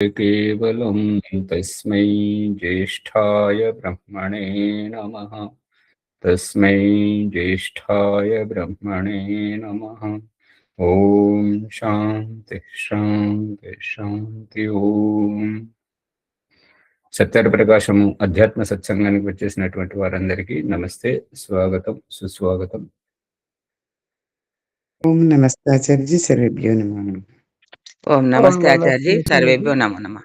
కేవలం తస్మై జ్యేష్ఠాయ బ్రహ్మణే నమః. తస్మై జ్యేష్ఠాయ బ్రహ్మణే నమః. ఓం శాంతి శాంతి శాంతి. ఓం సత్యారి ప్రకాశము అధ్యాత్మ సత్సంగానికి వచ్చేసినటువంటి వారందరికీ నమస్తే, స్వాగతం, సుస్వాగతం. ఓం నమస్తే ఆచార్యజీ, సర్వేభ్యో నమః. ఓం నమస్తే ఆచార్యజీ, సర్వేభ్యో నమో నమః.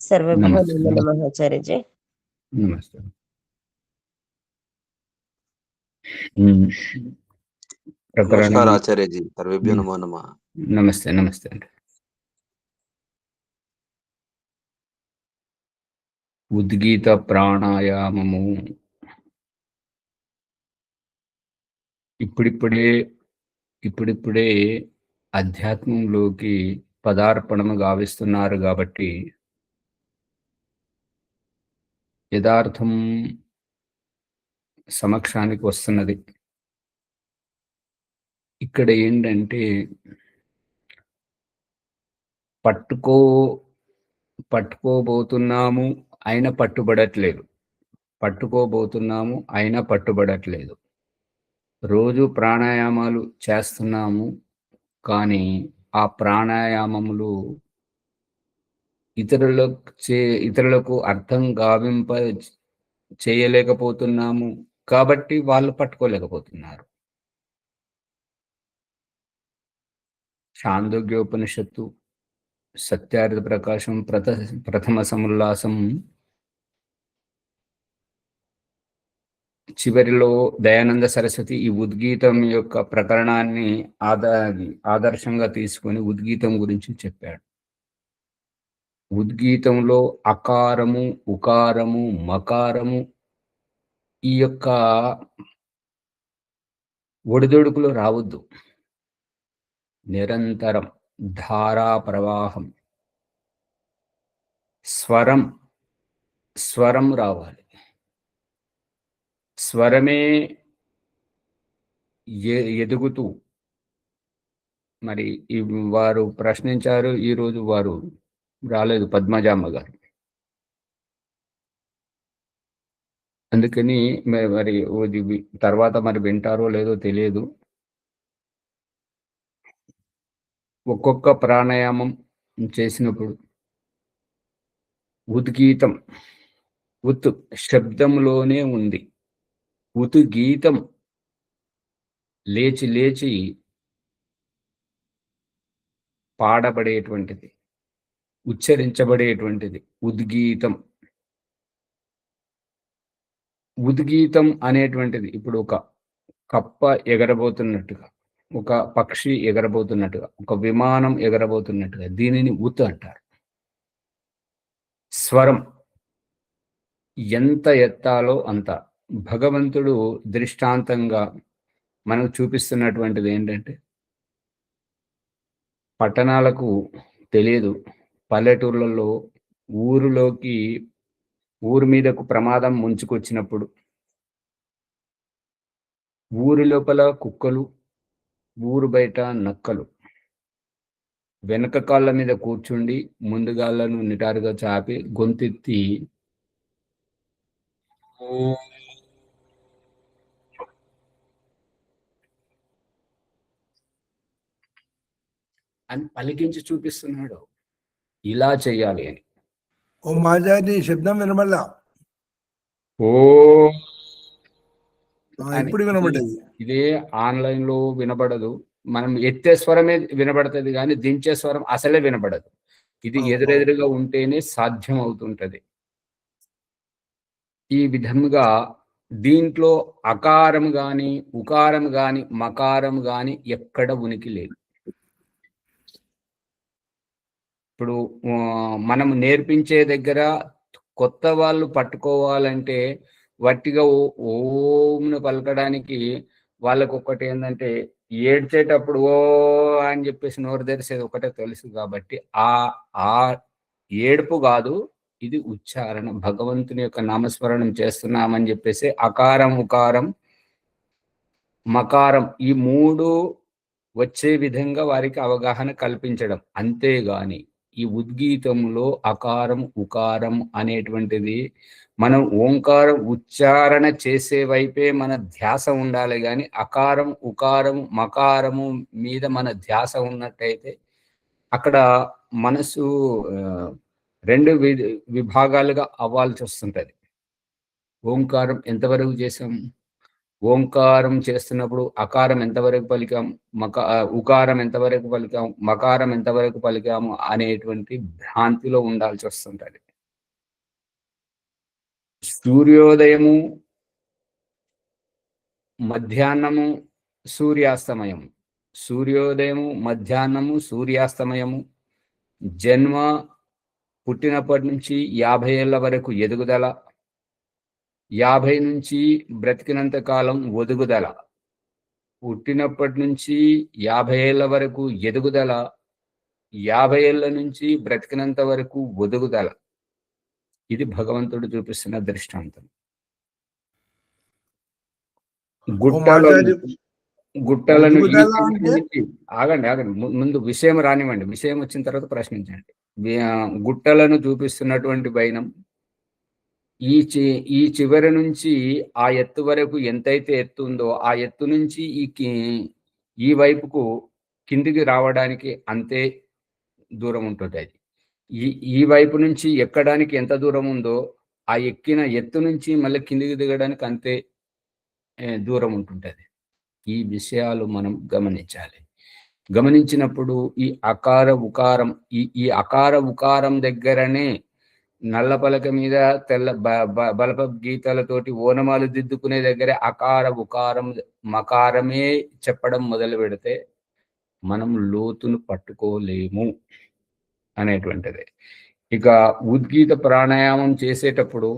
సర్వేభ్యో నమో నమః ఆచార్యజీ. నమస్తే. నమస్కారం ఆచార్యజీ, సర్వేభ్యో నమో నమః. నమస్తే నమస్తే అండి. ఉద్గీత ప్రాణాయామము ఇప్పుడిప్పుడే అధ్యాత్మంలోకి పదార్పణము గావిస్తున్నారు కాబట్టి యథార్థం సమక్షానికి వస్తున్నది. ఇక్కడ ఏంటంటే పట్టుకోబోతున్నాము అయినా పట్టుబడట్లేదు. రోజు ప్రాణాయామాలు చేస్తున్నాము, కానీ ఆ ప్రాణాయామములు ఇతరులకు అర్థం గావింప చేయలేకపోతున్నాము కాబట్టి వాళ్ళు పట్టుకోలేకపోతున్నారు. ఛాందోగ్యోపనిషత్తు సత్యార్థ ప్రకాశం ప్రథమ సముల్లాసం చివరిలో దయానంద సరస్వతి ఈ ఉద్గీతం యొక్క ప్రకరణాన్ని ఆదర్శంగా తీసుకొని ఉద్గీతం గురించి చెప్పాడు. ఉద్గీతంలో అకారము, ఉకారము, మకారము ఈ యొక్క ఒడిదొడుకులు రావద్దు. నిరంతరం ధారా ప్రవాహం, స్వరం రావాలి. స్వరమే ఎదుగుతూ, మరి వారు ప్రశ్నించారు, ఈరోజు వారు రాలేదు, పద్మజామ్మ గారు. అందుకని మరి తర్వాత మరి వింటారో లేదో తెలియదు. ఒక్కొక్క ప్రాణాయామం చేసినప్పుడు ఉద్గీతం శబ్దంలోనే ఉంది. ఉద్గీతం లేచి పాడబడేటువంటిది, ఉచ్చరించబడేటువంటిది ఉద్గీతం అనేటువంటిది. ఇప్పుడు ఒక కప్ప ఎగరబోతున్నట్టుగా, ఒక పక్షి ఎగరబోతున్నట్టుగా, ఒక విమానం ఎగరబోతున్నట్టుగా దీనిని అంటారు. స్వరం ఎంత ఎత్తాలో అంత. భగవంతుడు దృష్టాంతంగా మనకు చూపిస్తున్నటువంటిది ఏంటంటే, పట్టణాలకు తెలియదు, పల్లెటూర్లలో ఊరు మీదకు ప్రమాదం ముంచుకొచ్చినప్పుడు ఊరి లోపల కుక్కలు, ఊరు బయట నక్కలు వెనక కాళ్ళ మీద కూర్చుండి ముందుగాళ్ళను నిటారుగా చాపి గొంతెత్తి అని పలికించి చూపిస్తున్నాడు, ఇలా చెయ్యాలి అని. ఓ మాజాది శబ్దం వినబడలా. ఓ ఇప్పుడు వినబడ్డది. ఇదే ఆన్లైన్ లో వినబడదు. మనం ఎత్తే స్వరమే వినబడుతుంది, కానీ దించే స్వరం అసలే వినబడదు. ఇది ఎదురెదురుగా ఉంటేనే సాధ్యం అవుతుంటది. ఈ విధంగా దీంట్లో అకారం గాని, ఉకారం గాని, మకారం గాని ఎక్కడ ఉనికి లేదు. ఇప్పుడు మనం నేర్పించే దగ్గర కొత్త వాళ్ళు పట్టుకోవాలంటే వట్టిగా ఓంను పలకడానికి వాళ్ళకు ఒక్కటి ఏంటంటే, ఏడ్చేటప్పుడు ఓ అని చెప్పేసి నోరు తెరిసేది ఒకటే తెలుసు. కాబట్టి ఆ ఏడుపు కాదు, ఇది ఉచ్చారణ. భగవంతుని యొక్క నామస్మరణం చేస్తున్నామని చెప్పేసి అకారం, ఉకారం, మకారం ఈ 3 వచ్చే విధంగా వారికి అవగాహన కల్పించడం. అంతేగాని ఈ ఉద్గీతంలో అకారం ఉకారం అనేటువంటిది మనం ఓంకారం ఉచ్చారణ చేసే వైపే మన ధ్యాస ఉండాలి, కానీ అకారం ఉకారం మకారము మీద మన ధ్యాస ఉన్నట్టయితే అక్కడ మనసు రెండు విభాగాలుగా అవ్వాల్సి వస్తుంటది. ఓంకారం ఎంతవరకు చేసాం, ఓంకారం చేస్తున్నప్పుడు అకారం ఎంతవరకు పలికాం, ఉకారం ఎంతవరకు పలికాం, మకారం ఎంతవరకు పలికాము అనేటువంటి భ్రాంతిలో ఉండాల్సి వస్తుంటది. సూర్యోదయము, మధ్యాహ్నము, సూర్యాస్తమయము, సూర్యోదయము, మధ్యాహ్నము, సూర్యాస్తమయము, జన్మ, పుట్టినప్పటి నుంచి 50 ఏళ్ల వరకు ఎదుగుదల, 50 నుంచి బ్రతికినంత కాలం ఒదుగుదల, పుట్టినప్పటి నుంచి 50 ఏళ్ల వరకు ఎదుగుదల, 50 ఏళ్ల నుంచి బ్రతికినంత వరకు ఒదుగుదల. ఇది భగవంతుడు చూపిస్తున్న దృష్టాంతం. గుట్టలను ఆగండి, ముందు విషయం రానివ్వండి, విషయం వచ్చిన తర్వాత ప్రశ్నించండి. గుట్టలను చూపిస్తున్నటువంటి వైనం ఈ చివరి నుంచి ఆ ఎత్తు వరకు ఎంతైతే ఎత్తు ఉందో ఆ ఎత్తు నుంచి ఈ వైపుకు కిందికి రావడానికి అంతే దూరం ఉంటుంది. అది ఈ వైపు నుంచి ఎక్కడానికి ఎంత దూరం ఉందో ఆ ఎక్కిన ఎత్తు నుంచి మళ్ళీ కిందికి దిగడానికి అంతే దూరం ఉంటుంటది. ఈ విషయాలు మనం గమనించాలి. గమనించినప్పుడు ఈ అకార ఉకారం, ఈ అకార ఉకారం దగ్గరనే నల్ల పలక మీద తెల్ల బలప గీతలతోటి ఓనమాలు దిద్దుకునే దగ్గర అకార ఉకారం మకారమే చెప్పడం మొదలు పెడితే మనం లోతును పట్టుకోలేము అనేటువంటిది. ఇక ఉద్గీత ప్రాణాయామం చేసేటప్పుడు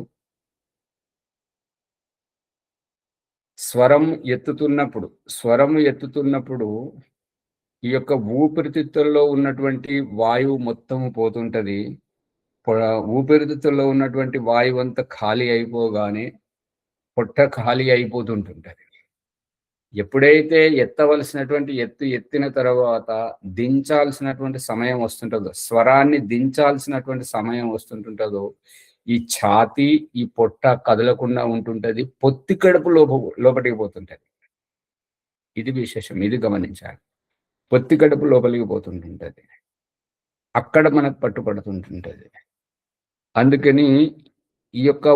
స్వరం ఎత్తుతున్నప్పుడు ఈ యొక్క ఊపిరితిత్తుల్లో ఉన్నటువంటి వాయువు మొత్తం పోతుంటది. ఊపిరితిత్తుల్లో ఉన్నటువంటి వాయువు అంతా ఖాళీ అయిపోగానే పొట్ట ఖాళీ అయిపోతుంటుంటది. ఎప్పుడైతే ఎత్తవలసినటువంటి ఎత్తిన తర్వాత దించాల్సినటువంటి సమయం వస్తుంటుందో, స్వరాన్ని దించాల్సినటువంటి సమయం వస్తుంటుంటుందో ఈ ఛాతీ, ఈ పొట్ట కదలకుండా ఉంటుంటది. పొత్తి కడుపు లోపలికి పోతుంటది. ఇది విశేషం, ఇది గమనించాలి. పొత్తి కడుపు లోపలికి పోతుంటుంటది, అక్కడ మనకు పట్టుపడుతుంటుంటది. అందుకని ఈ యొక్క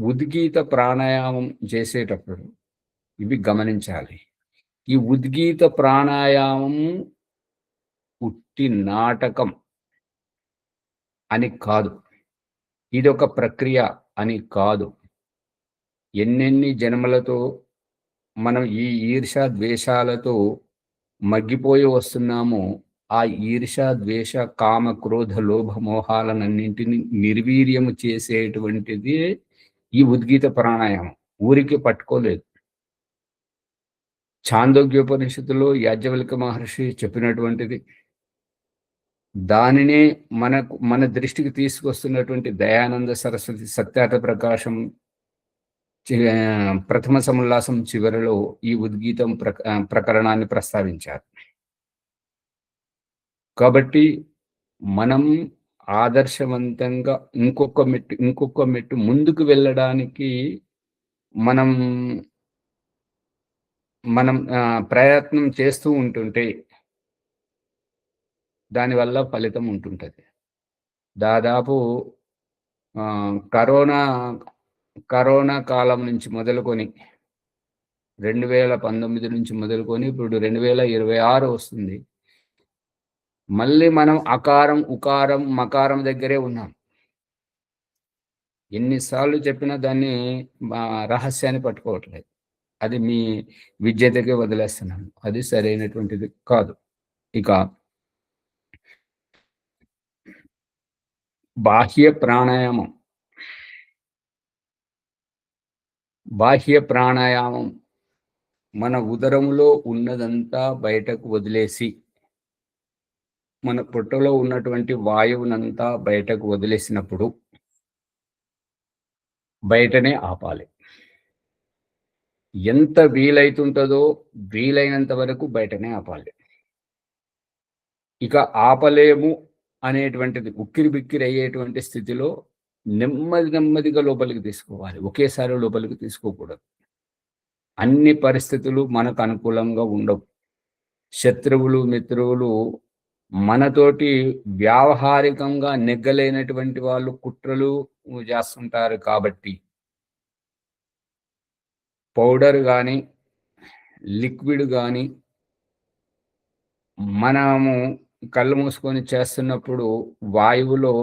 ఉద్గీత ప్రాణాయామం చేసేటప్పుడు ఇవి గమనించాలి. ఈ ఉద్గీత ప్రాణాయామం ఉట్టి నాటకం అని కాదు, ఇది ఒక ప్రక్రియ అని కాదు. ఎన్నెన్ని జన్మలతో మనం ఈ ఈర్ష ద్వేషాలతో మగ్గిపోయి వస్తున్నామో ఆ ఈర్ష ద్వేష కామ క్రోధ లోభ మోహాలన్నింటినీ నిర్వీర్యము చేసేటువంటిది ఈ ఉద్గీత ప్రాణాయామం. ఊరికి పట్టుకోలేదు. ఛాందోగ్యోపనిషత్తులో యాజ్ఞవల్క్య మహర్షి చెప్పినటువంటిది, దానినే మన దృష్టికి తీసుకొస్తున్నటువంటి దయానంద సరస్వతి సత్యార్థ ప్రకాశం ప్రథమ సముల్లాసం చివరిలో ఈ ఉద్గీతం ప్రకరణాన్ని ప్రస్తావించారు. కాబట్టి మనం ఆదర్శవంతంగా ఇంకొక మెట్టు ముందుకు వెళ్ళడానికి మనం ప్రయత్నం చేస్తూ ఉంటుంటే దానివల్ల ఫలితం ఉంటుంటది. దాదాపు కరోనా కాలం నుంచి మొదలుకొని 2019 నుంచి మొదలుకొని ఇప్పుడు 2026 వస్తుంది. మళ్ళీ మనం అకారం ఉకారం మకారం దగ్గరే ఉన్నాం. ఎన్నిసార్లు చెప్పినా దాన్ని రహస్యాన్ని పట్టుకోవట్లేదు. అది మీ విద్యతకే వదిలేస్తున్నాను, అది సరైనటువంటిది కాదు. ఇక బాహ్య ప్రాణాయామం మన ఉదరంలో ఉన్నదంతా బయటకు వదిలేసి, మన పొట్టలో ఉన్నటువంటి వాయువునంతా బయటకు వదిలేసినప్పుడు బయటనే ఆపాలి. ఎంత వీలైతుంటుందో వీలైనంత వరకు బయటనే ఆపాలి. ఇక ఆపలేము అనేటువంటిది ఉక్కిరి బిక్కిరి అయ్యేటువంటి స్థితిలో నెమ్మదిగా లోపలికి తీసుకోవాలి. ఒకేసారి లోపలికి తీసుకోకూడదు. అన్ని పరిస్థితులు మనకు అనుకూలంగా ఉండవు. శత్రువులు, మిత్రువులు మనతోటి వ్యావహారికంగా నెగ్గలేనటువంటి వాళ్ళు కుట్రలు చేస్తుంటారు. కాబట్టి పౌడర్ కానీ, లిక్విడ్ కానీ మనము కళ్ళు మూసుకొని చేస్తున్నప్పుడు వాయువులో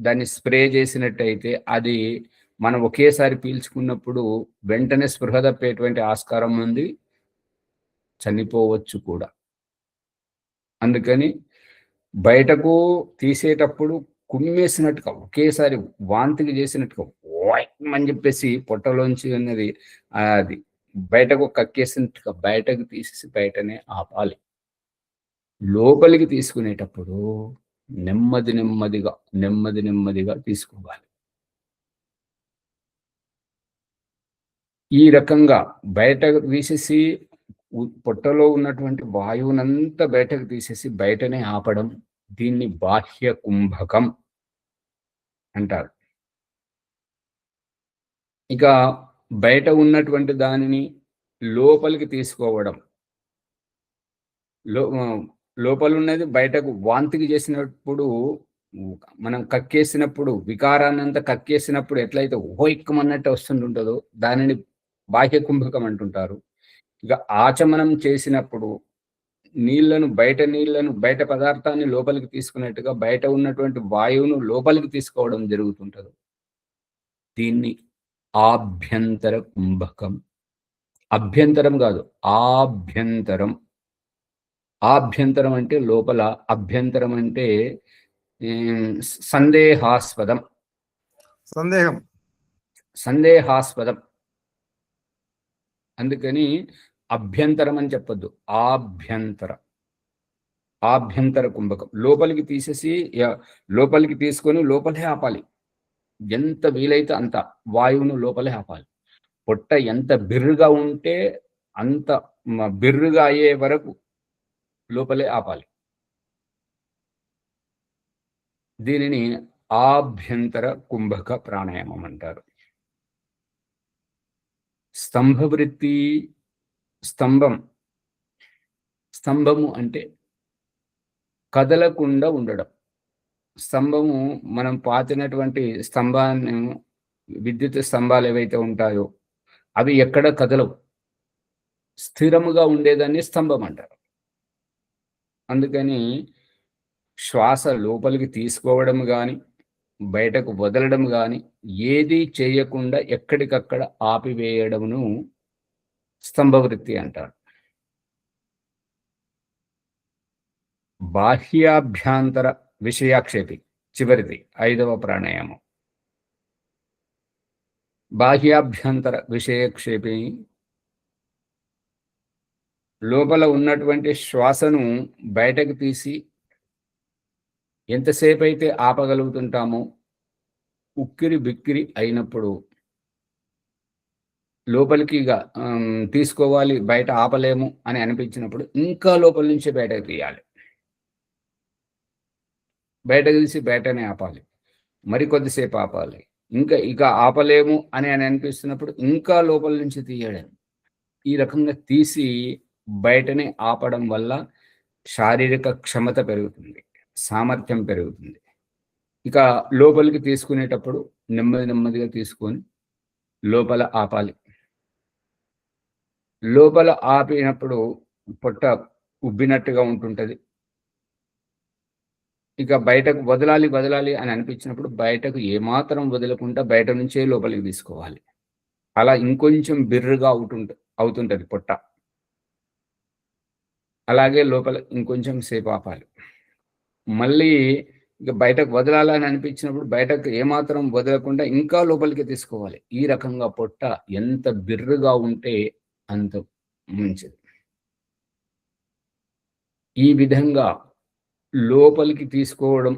దాన్ని స్ప్రే చేసినట్టయితే అది మనం ఒకేసారి పీల్చుకున్నప్పుడు వెంటనే స్పృహ తప్పేటువంటి ఆస్కారం ఉంది, చనిపోవచ్చు కూడా. అందుకని బయటకు తీసేటప్పుడు కుమ్మేసినట్టుగా ఒకేసారి వాంతికి చేసినట్టుగా అని చెప్పేసి పొట్టలోంచి ఉన్నది అది బయటకు కక్కేసినట్టుగా బయటకు తీసేసి బయటనే ఆపాలి. లోపలికి తీసుకునేటప్పుడు నెమ్మదిగా తీసుకోవాలి. ఈ రకంగా బయటకు తీసేసి పొట్టలో ఉన్నటువంటి వాయువునంతా బయటకు తీసేసి బయటనే ఆపడం, దీన్ని బాహ్య కుంభకం అంటారు. ఇక బయట ఉన్నటువంటి దానిని లోపలికి తీసుకోవడం, లోపల ఉన్నది బయటకు వాంతికి చేసినప్పుడు మనం కక్కేసినప్పుడు వికారాన్నంతా కక్కేసినప్పుడు ఎట్లయితే ఓయిక్కమన్నట్టు వస్తుంటుంటుందో దానిని బాహ్య కుంభకం అంటుంటారు. ఇక ఆచమనం చేసినప్పుడు నీళ్లను బయట పదార్థాన్ని లోపలికి తీసుకున్నట్టుగా బయట ఉన్నటువంటి వాయువును లోపలికి తీసుకోవడం జరుగుతుంటది. దీన్ని ఆభ్యంతర కుంభకం. అభ్యంతరం కాదు, ఆభ్యంతరం. ఆభ్యంతరం అంటే లోపల, అభ్యంతరం అంటే సందేహాస్పదం. అందుకని అభ్యంతరం అని చెప్పొద్దు, ఆభ్యంతర కుంభకం. లోపలికి తీసేసి లోపలికి తీసుకొని లోపలే ఆపాలి. ఎంత వీలైతే అంత వాయువును లోపలే ఆపాలి. పొట్ట ఎంత బిర్రుగా ఉంటే అంత బిర్రుగా అయ్యే వరకు లోపలే ఆపాలి. దీనిని ఆభ్యంతర కుంభక ప్రాణాయామం అంటారు. స్తంభవృత్తి. స్తంభము అంటే కదలకుండా ఉండడం. స్తంభము మనం పాతినటువంటి స్తంభాన్ని, విద్యుత్ స్తంభాలు ఏవైతే ఉంటాయో అవి ఎక్కడ కదలవు, స్థిరముగా ఉండేదాన్ని స్తంభం అంటారు. అందుకని శ్వాస లోపలికి తీసుకోవడం కానీ బయటకు వదలడం కానీ ఏది చేయకుండా ఎక్కడికక్కడ ఆపివేయడమును స్తంభవృత్తి అంటారు. బాహ్యాభ్యాంతర విషయాక్షేపి చివరిది 5వ ప్రాణాయామం. బాహ్యాభ్యంతర విషయక్షేపి లోపల ఉన్నటువంటి శ్వాసను బయటకు తీసి ఎంతసేపు అయితే ఆపగలుగుతుంటామో ఉక్కిరి బిక్కిరి అయినప్పుడు లోపలికి తీసుకోవాలి, బయట ఆపలేము అని అనిపించినప్పుడు ఇంకా లోపల నుంచి బయటకు తీయాలి. బయటకు తీసి బయటనే ఆపాలి, మరికొద్దిసేపు ఆపాలి. ఇక ఆపలేము అని అనిపిస్తున్నప్పుడు ఇంకా లోపల నుంచి తీయడం. ఈ రకంగా తీసి బయటనే ఆపడం వల్ల శారీరక క్షమత పెరుగుతుంది, సామర్థ్యం పెరుగుతుంది. ఇక లోపలికి తీసుకునేటప్పుడు నెమ్మదిగా తీసుకొని లోపల ఆపాలి. లోపల ఆపినప్పుడు పొట్ట ఉబ్బినట్టుగా ఉంటుంటది. ఇక బయటకు వదలాలి అని అనిపించినప్పుడు బయటకు ఏమాత్రం వదలకుండా బయట నుంచే లోపలికి తీసుకోవాలి. అలా ఇంకొంచెం బిర్రుగా అవుతుంటది పొట్ట. అలాగే లోపల ఇంకొంచెం సేపు ఆపాలి. మళ్ళీ ఇక బయటకు వదలాలని అనిపించినప్పుడు బయటకు ఏమాత్రం వదలకుండా ఇంకా లోపలికి తీసుకోవాలి. ఈ రకంగా పొట్ట ఎంత బిర్రుగా ఉంటే అంత మంచిది. ఈ విధంగా లోపలికి తీసుకోవడం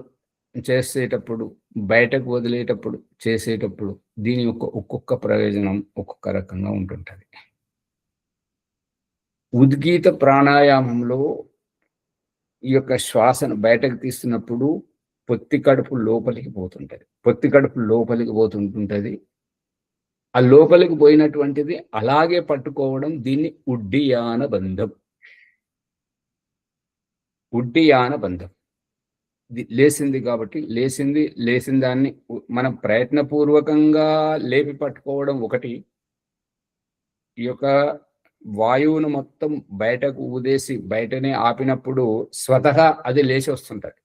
చేసేటప్పుడు, బయటకు వదిలేటప్పుడు, చేసేటప్పుడు దీని యొక్క ఒక్కొక్క ప్రయోజనం ఒక్కొక్క రకంగా ఉంటుంటది. ఉద్గీత ప్రాణాయామంలో ఈ యొక్క శ్వాసను బయటకు తీస్తున్నప్పుడు పొత్తి కడుపు లోపలికి పోతుంటది. పొత్తి కడుపు లోపలికి పోతుంటుంటది. ఆ లోపలికి పోయినటువంటిది అలాగే పట్టుకోవడం, దీన్ని ఉడ్డియాన బంధం. ఉడ్డియాన బంధం. లేసింది కాబట్టి లేచిన దాన్ని మనం ప్రయత్నపూర్వకంగా లేపి పట్టుకోవడం ఒకటి. ఈ యొక్క వాయువును మొత్తం బయటకు ఊదేసి బయటనే ఆపినప్పుడు స్వతహా అది లేచి వస్తుంటది.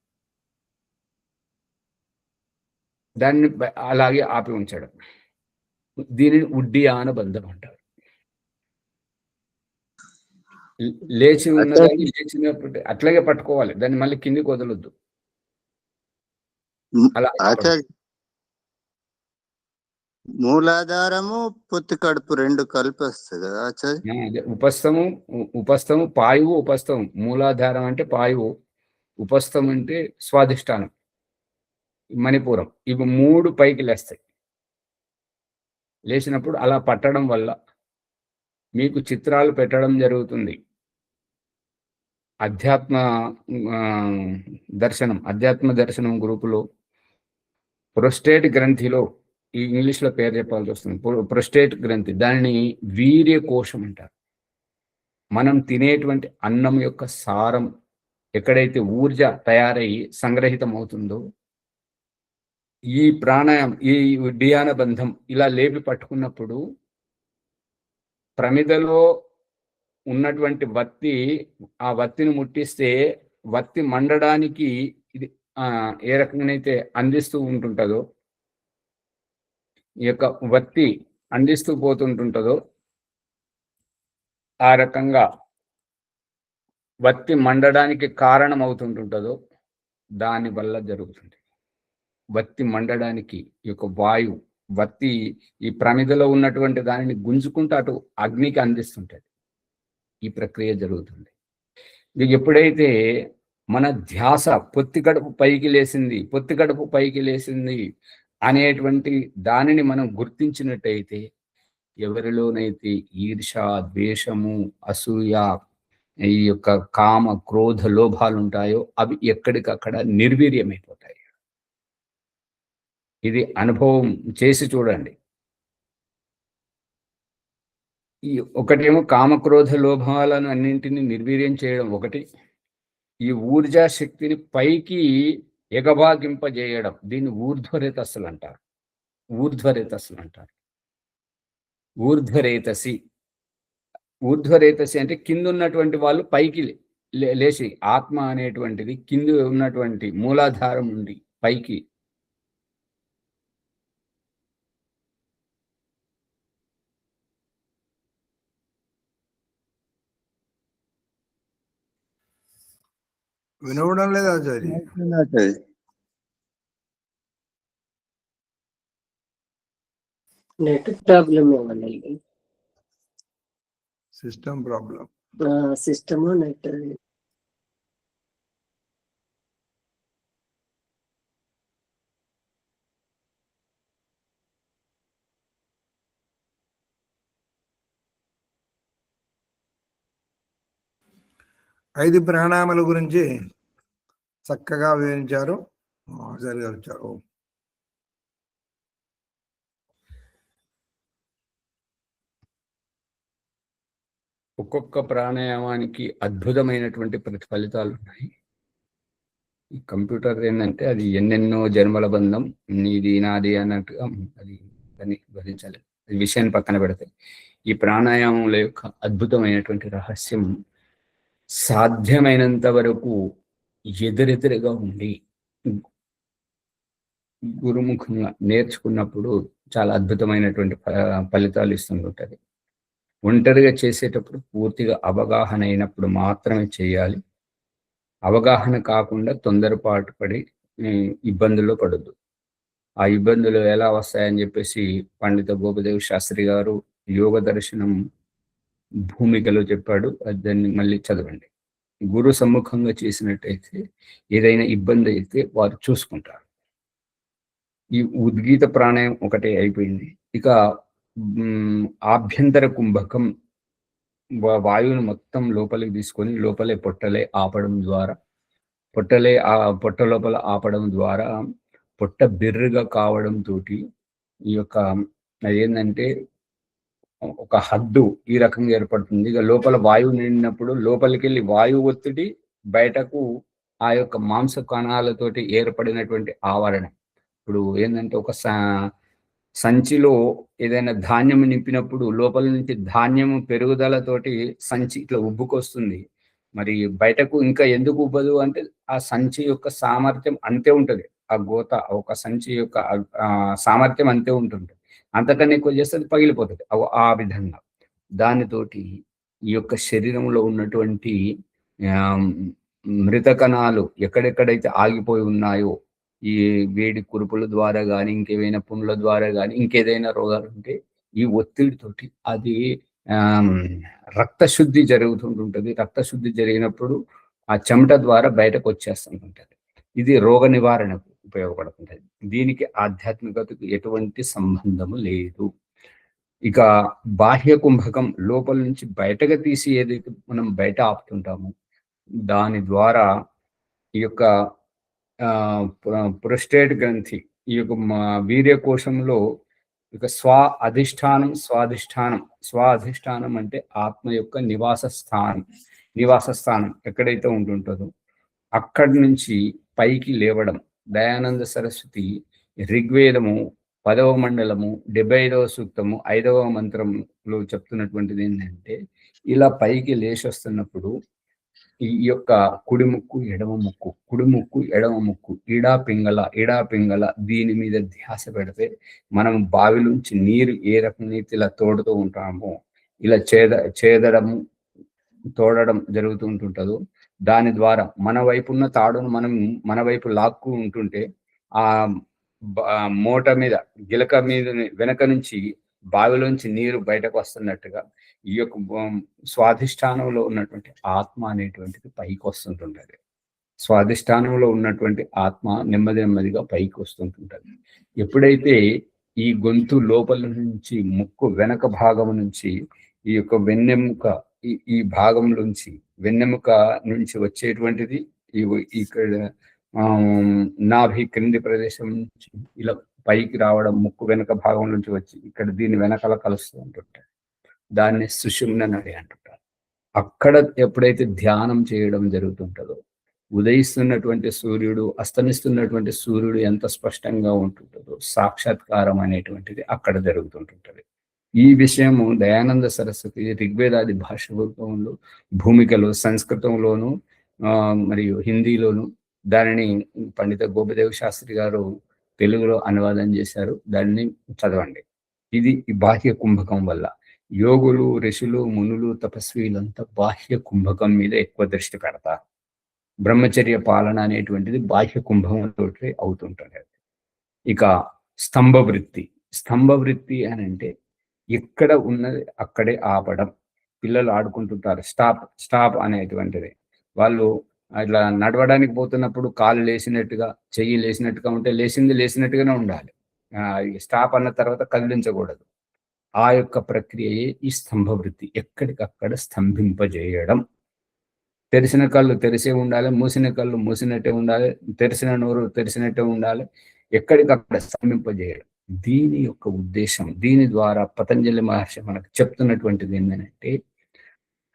దాన్ని అలాగే ఆపి ఉంచడం, దీనిని ఉడ్డియాన బంధం అంటారు. లేచి ఉన్నదాన్ని లేచినప్పుడు అట్లాగే పట్టుకోవాలి, దాన్ని మళ్ళీ కిందికి వదలొద్దు. అలా మూలాధారము పొత్తి కడుపు రెండు కలిపి వస్తుంది కదా ఆచార్య? ఉపస్థము పాయువు, ఉపస్థము. మూలాధారం అంటే పాయువు, ఉపస్థం అంటే స్వాధిష్టానం, మణిపూరం. ఇవి 3 పైకి లేస్తాయి. లేచినప్పుడు అలా పట్టడం వల్ల మీకు చిత్రాలు పెట్టడం జరుగుతుంది. అధ్యాత్మ దర్శనం గ్రూపులో ప్రొస్టేట్ గ్రంథిలో, ఈ ఇంగ్లీష్లో పేరు చెప్పాల్సి వస్తుంది, ప్రొస్టేట్ గ్రంథి, దానిని వీర్య కోశం అంటారు. మనం తినేటువంటి అన్నం యొక్క సారం ఎక్కడైతే ఊర్జ తయారై సంగ్రహితం అవుతుందో, ఈ ప్రాణాయామం, ఈ ఉడ్డియాన బంధం ఇలా లేపి పట్టుకున్నప్పుడు ప్రమిదలో ఉన్నటువంటి వత్తి, ఆ వత్తిని ముట్టిస్తే వత్తి మండడానికి ఇది ఏ రకంగానైతే అందిస్తూ ఉంటుంటుందో, ఈ యొక్క వత్తి అందిస్తూ పోతుంటుంటుందో, ఆ రకంగా వత్తి మండడానికి కారణం అవుతుంటుంటుందో దాని వల్ల జరుగుతుంది. వత్తి మండడానికి ఈ యొక్క వాయువు వత్తి ఈ ప్రమిదలో ఉన్నటువంటి దానిని గుంజుకుంటూ అటు అగ్నికి అందిస్తుంటది. ఈ ప్రక్రియ జరుగుతుంది. ఎప్పుడైతే మన ధ్యాస పొత్తి కడుపు పైకి లేసింది అనేటువంటి దానిని మనం గుర్తించినట్టయితే, ఎవరిలోనైతే ఈర్ష, ద్వేషము, అసూయ, ఈ యొక్క కామ, క్రోధ, లోభాలు ఉంటాయో అవి ఎక్కడికక్కడ నిర్వీర్యమైపోతాయి. ఇది అనుభవం చేసి చూడండి. ఈ ఒకటేమో కామక్రోధ లోభాలను అన్నింటినీ నిర్వీర్యం చేయడం ఒకటి, ఈ ఊర్జా శక్తిని పైకి ఎగబాగింపజేయడం, దీన్ని ఊర్ధ్వరేతస్సులు అంటారు. ఊర్ధ్వరేతసి అంటే కింద ఉన్నటువంటి వాళ్ళు పైకి లేచి, ఆత్మ అనేటువంటిది కింద ఉన్నటువంటి మూలాధారం నుండి పైకి వినవడం లేదా ఆచార్య? నెట్ ప్రాబ్లం ఏమన్నా, సిస్టమ్ ప్రాబ్లం, సిస్టమ్ నెట్. ఐదు ప్రాణాయామాల గురించి చక్కగా వివరించారు ఆచార్య గారు. వచ్చారు. ఒక్కొక్క ప్రాణాయామానికి అద్భుతమైనటువంటి ప్రతిఫలితాలు ఉన్నాయి. ఈ కంప్యూటర్ ఏంటంటే అది ఎన్నెన్నో జన్మల బంధం, నీది నాది అన్నట్టుగా అది దాన్ని భరించాలి. అది విషయాన్ని పక్కన పెడితే ఈ ప్రాణాయామముల యొక్క అద్భుతమైనటువంటి రహస్యం సాధ్యమైనంత వరకు ఎదురెదురుగా ఉండి గురుముఖంగా నేర్చుకున్నప్పుడు చాలా అద్భుతమైనటువంటి ఫలితాలు ఇస్తుంటుంది. ఒంటరిగా చేసేటప్పుడు పూర్తిగా అవగాహన అయినప్పుడు మాత్రమే చేయాలి. అవగాహన కాకుండా తొందరపాటు పడి ఇబ్బందుల్లో పడద్దు. ఆ ఇబ్బందులు ఎలా వస్తాయని చెప్పేసి పండిత గోపదేవ్ శాస్త్రి గారు యోగ దర్శనం భూమికలో చెప్పాడు. దాన్ని మళ్ళీ చదవండి. గురు సమ్ముఖంగా చేసినట్టయితే ఏదైనా ఇబ్బంది అయితే వారు చూసుకుంటారు. ఈ ఉద్గీత ప్రాణాయం ఒకటే అయిపోయింది. ఇక ఆభ్యంతర కుంభకం, వాయువును మొత్తం లోపలికి తీసుకొని లోపలే పొట్టలే ఆపడం ద్వారా పొట్ట లోపల ఆపడం ద్వారా పొట్ట బిర్రుగా కావడం తోటి ఈ యొక్క అదేంటంటే ఒక హద్దు ఈ రకంగా ఏర్పడుతుంది. ఇక లోపల వాయువు నిండినప్పుడు లోపలికి వెళ్ళి వాయువు ఒత్తిడి బయటకు ఆ యొక్క మాంస కణాలతోటి ఏర్పడినటువంటి ఆవరణ. ఇప్పుడు ఏంటంటే ఒక సంచిలో ఏదైనా ధాన్యం నింపినప్పుడు లోపల నుంచి ధాన్యము పెరుగుదలతోటి సంచి ఇట్లా ఉబ్బుకొస్తుంది. మరి బయటకు ఇంకా ఎందుకు ఉబ్బదు అంటే ఆ సంచి యొక్క సామర్థ్యం అంతే ఉంటుంది. ఆ గోత ఒక సంచి యొక్క సామర్థ్యం అంతే ఉంటుంది. అంతకన్నా ఎక్కువ చేస్తే అది పగిలిపోతుంది. ఆ విధంగా దానితోటి ఈ యొక్క శరీరంలో ఉన్నటువంటి మృత కణాలు ఎక్కడెక్కడైతే ఆగిపోయి ఉన్నాయో ఈ వేడి కురుపుల ద్వారా కానీ ఇంకేమైనా పుండ్ల ద్వారా కానీ ఇంకేదైనా రోగాలు ఉంటే ఈ ఒత్తిడితోటి అది రక్తశుద్ధి జరుగుతుంటుంటుంది. రక్తశుద్ధి జరిగినప్పుడు ఆ చెమట ద్వారా బయటకు వచ్చేస్తుంటుంటుంది. ఇది రోగ నివారణకు ఉపయోగపడుతుంటుంది. దీనికి ఆధ్యాత్మికతకు ఎటువంటి సంబంధము లేదు. ఇక బాహ్య కుంభకం లోపల నుంచి బయటకు తీసి ఏదైతే మనం బయట ఆపుతుంటామో దాని ద్వారా ఈ యొక్క ప్రోస్టేట్ గ్రంథి ఈ యొక్క వీర్యకోశంలో ఇక స్వాధిష్టానం అంటే ఆత్మ యొక్క నివాస స్థానం ఎక్కడైతే ఉంటుంటుందో అక్కడి నుంచి పైకి లేవడం. దయానంద సరస్వతి ఋగ్వేదము 10వ మండలము 75వ సూక్తము 5వ మంత్రంలో చెప్తున్నటువంటిది ఏంటంటే ఇలా పైకి లేచి వస్తున్నప్పుడు ఈ యొక్క కుడి ముక్కు ఎడమ ముక్కు ఇడా పింగళ దీని మీద ధ్యాస పెడితే మనం బావిలోంచి నీరు ఏ రకంగా ఇలా తోడుతూ ఉంటామో ఇలా తోడడం జరుగుతూ ఉంటుంటుందో దాని ద్వారా మన వైపు ఉన్న తాడును మన వైపు లాక్కు ఉంటుంటే ఆ మూట మీద గిలక మీద వెనక నుంచి బావిలోంచి నీరు బయటకు వస్తున్నట్టుగా ఈ యొక్క స్వాధిష్టానంలో ఉన్నటువంటి ఆత్మ అనేటువంటిది పైకి వస్తుంటుంటది. స్వాధిష్టానంలో ఉన్నటువంటి ఆత్మ నెమ్మదిగా పైకి వస్తుంటుంటది. ఎప్పుడైతే ఈ గొంతు లోపల నుంచి ముక్కు వెనక భాగం నుంచి ఈ యొక్క వెన్నెముక ఈ భాగం నుంచి వెన్నెముక నుంచి వచ్చేటువంటిది ఇక్కడ నాభి క్రింది ప్రదేశం నుంచి ఇలా పైకి రావడం ముక్కు వెనక భాగం నుంచి వచ్చి ఇక్కడ దీని వెనకాల కలుస్తూ ఉంటుంటారు. దాన్ని సుషుమ్న నడి అంటుంటారు. అక్కడ ఎప్పుడైతే ధ్యానం చేయడం జరుగుతుంటుందో ఉదయిస్తున్నటువంటి సూర్యుడు అస్తమిస్తున్నటువంటి సూర్యుడు ఎంత స్పష్టంగా ఉంటుంటుందో సాక్షాత్కారం అనేటువంటిది అక్కడ జరుగుతుంటుంటది. ఈ విషయము దయానంద సరస్వతి ఋగ్వేదాది భాషలో భూమికలో సంస్కృతంలోను మరియు హిందీలోను దానిని పండిత గోపదేవ శాస్త్రి గారు తెలుగులో అనువాదం చేశారు. దాన్ని చదవండి. ఇది బాహ్య కుంభకం వల్ల యోగులు ఋషులు మునులు తపస్వీలంతా బాహ్య కుంభకం మీద ఎక్కువ దృష్టి పెడతారు. బ్రహ్మచర్య పాలన అనేటువంటిది బాహ్య కుంభకంతో అవుతుంటుంది. ఇక స్తంభ వృత్తి అని అంటే ఎక్కడ ఉన్నది అక్కడే ఆపడం. పిల్లలు ఆడుకుంటుంటారు స్టాప్ అనేటువంటిది. వాళ్ళు అట్లా నడవడానికి పోతున్నప్పుడు కాలు లేచినట్టుగా చెయ్యి లేచినట్టుగా ఉంటే లేచినట్టుగానే ఉండాలి. స్టాప్ అన్న తర్వాత కదిలించకూడదు. ఆ యొక్క ప్రక్రియయే ఈ స్తంభవృత్తి. ఎక్కడికక్కడ స్తంభింపజేయడం. తెరిసిన కళ్ళు తెరిసే ఉండాలి, మూసిన కళ్ళు మూసినట్టే ఉండాలి, తెరిసిన నోరు తెరిసినట్టే ఉండాలి, ఎక్కడికక్కడ స్తంభింపజేయడం. దీని యొక్క ఉద్దేశం, దీని ద్వారా పతంజలి మహర్షి మనకు చెప్తున్నటువంటిది ఏంటంటే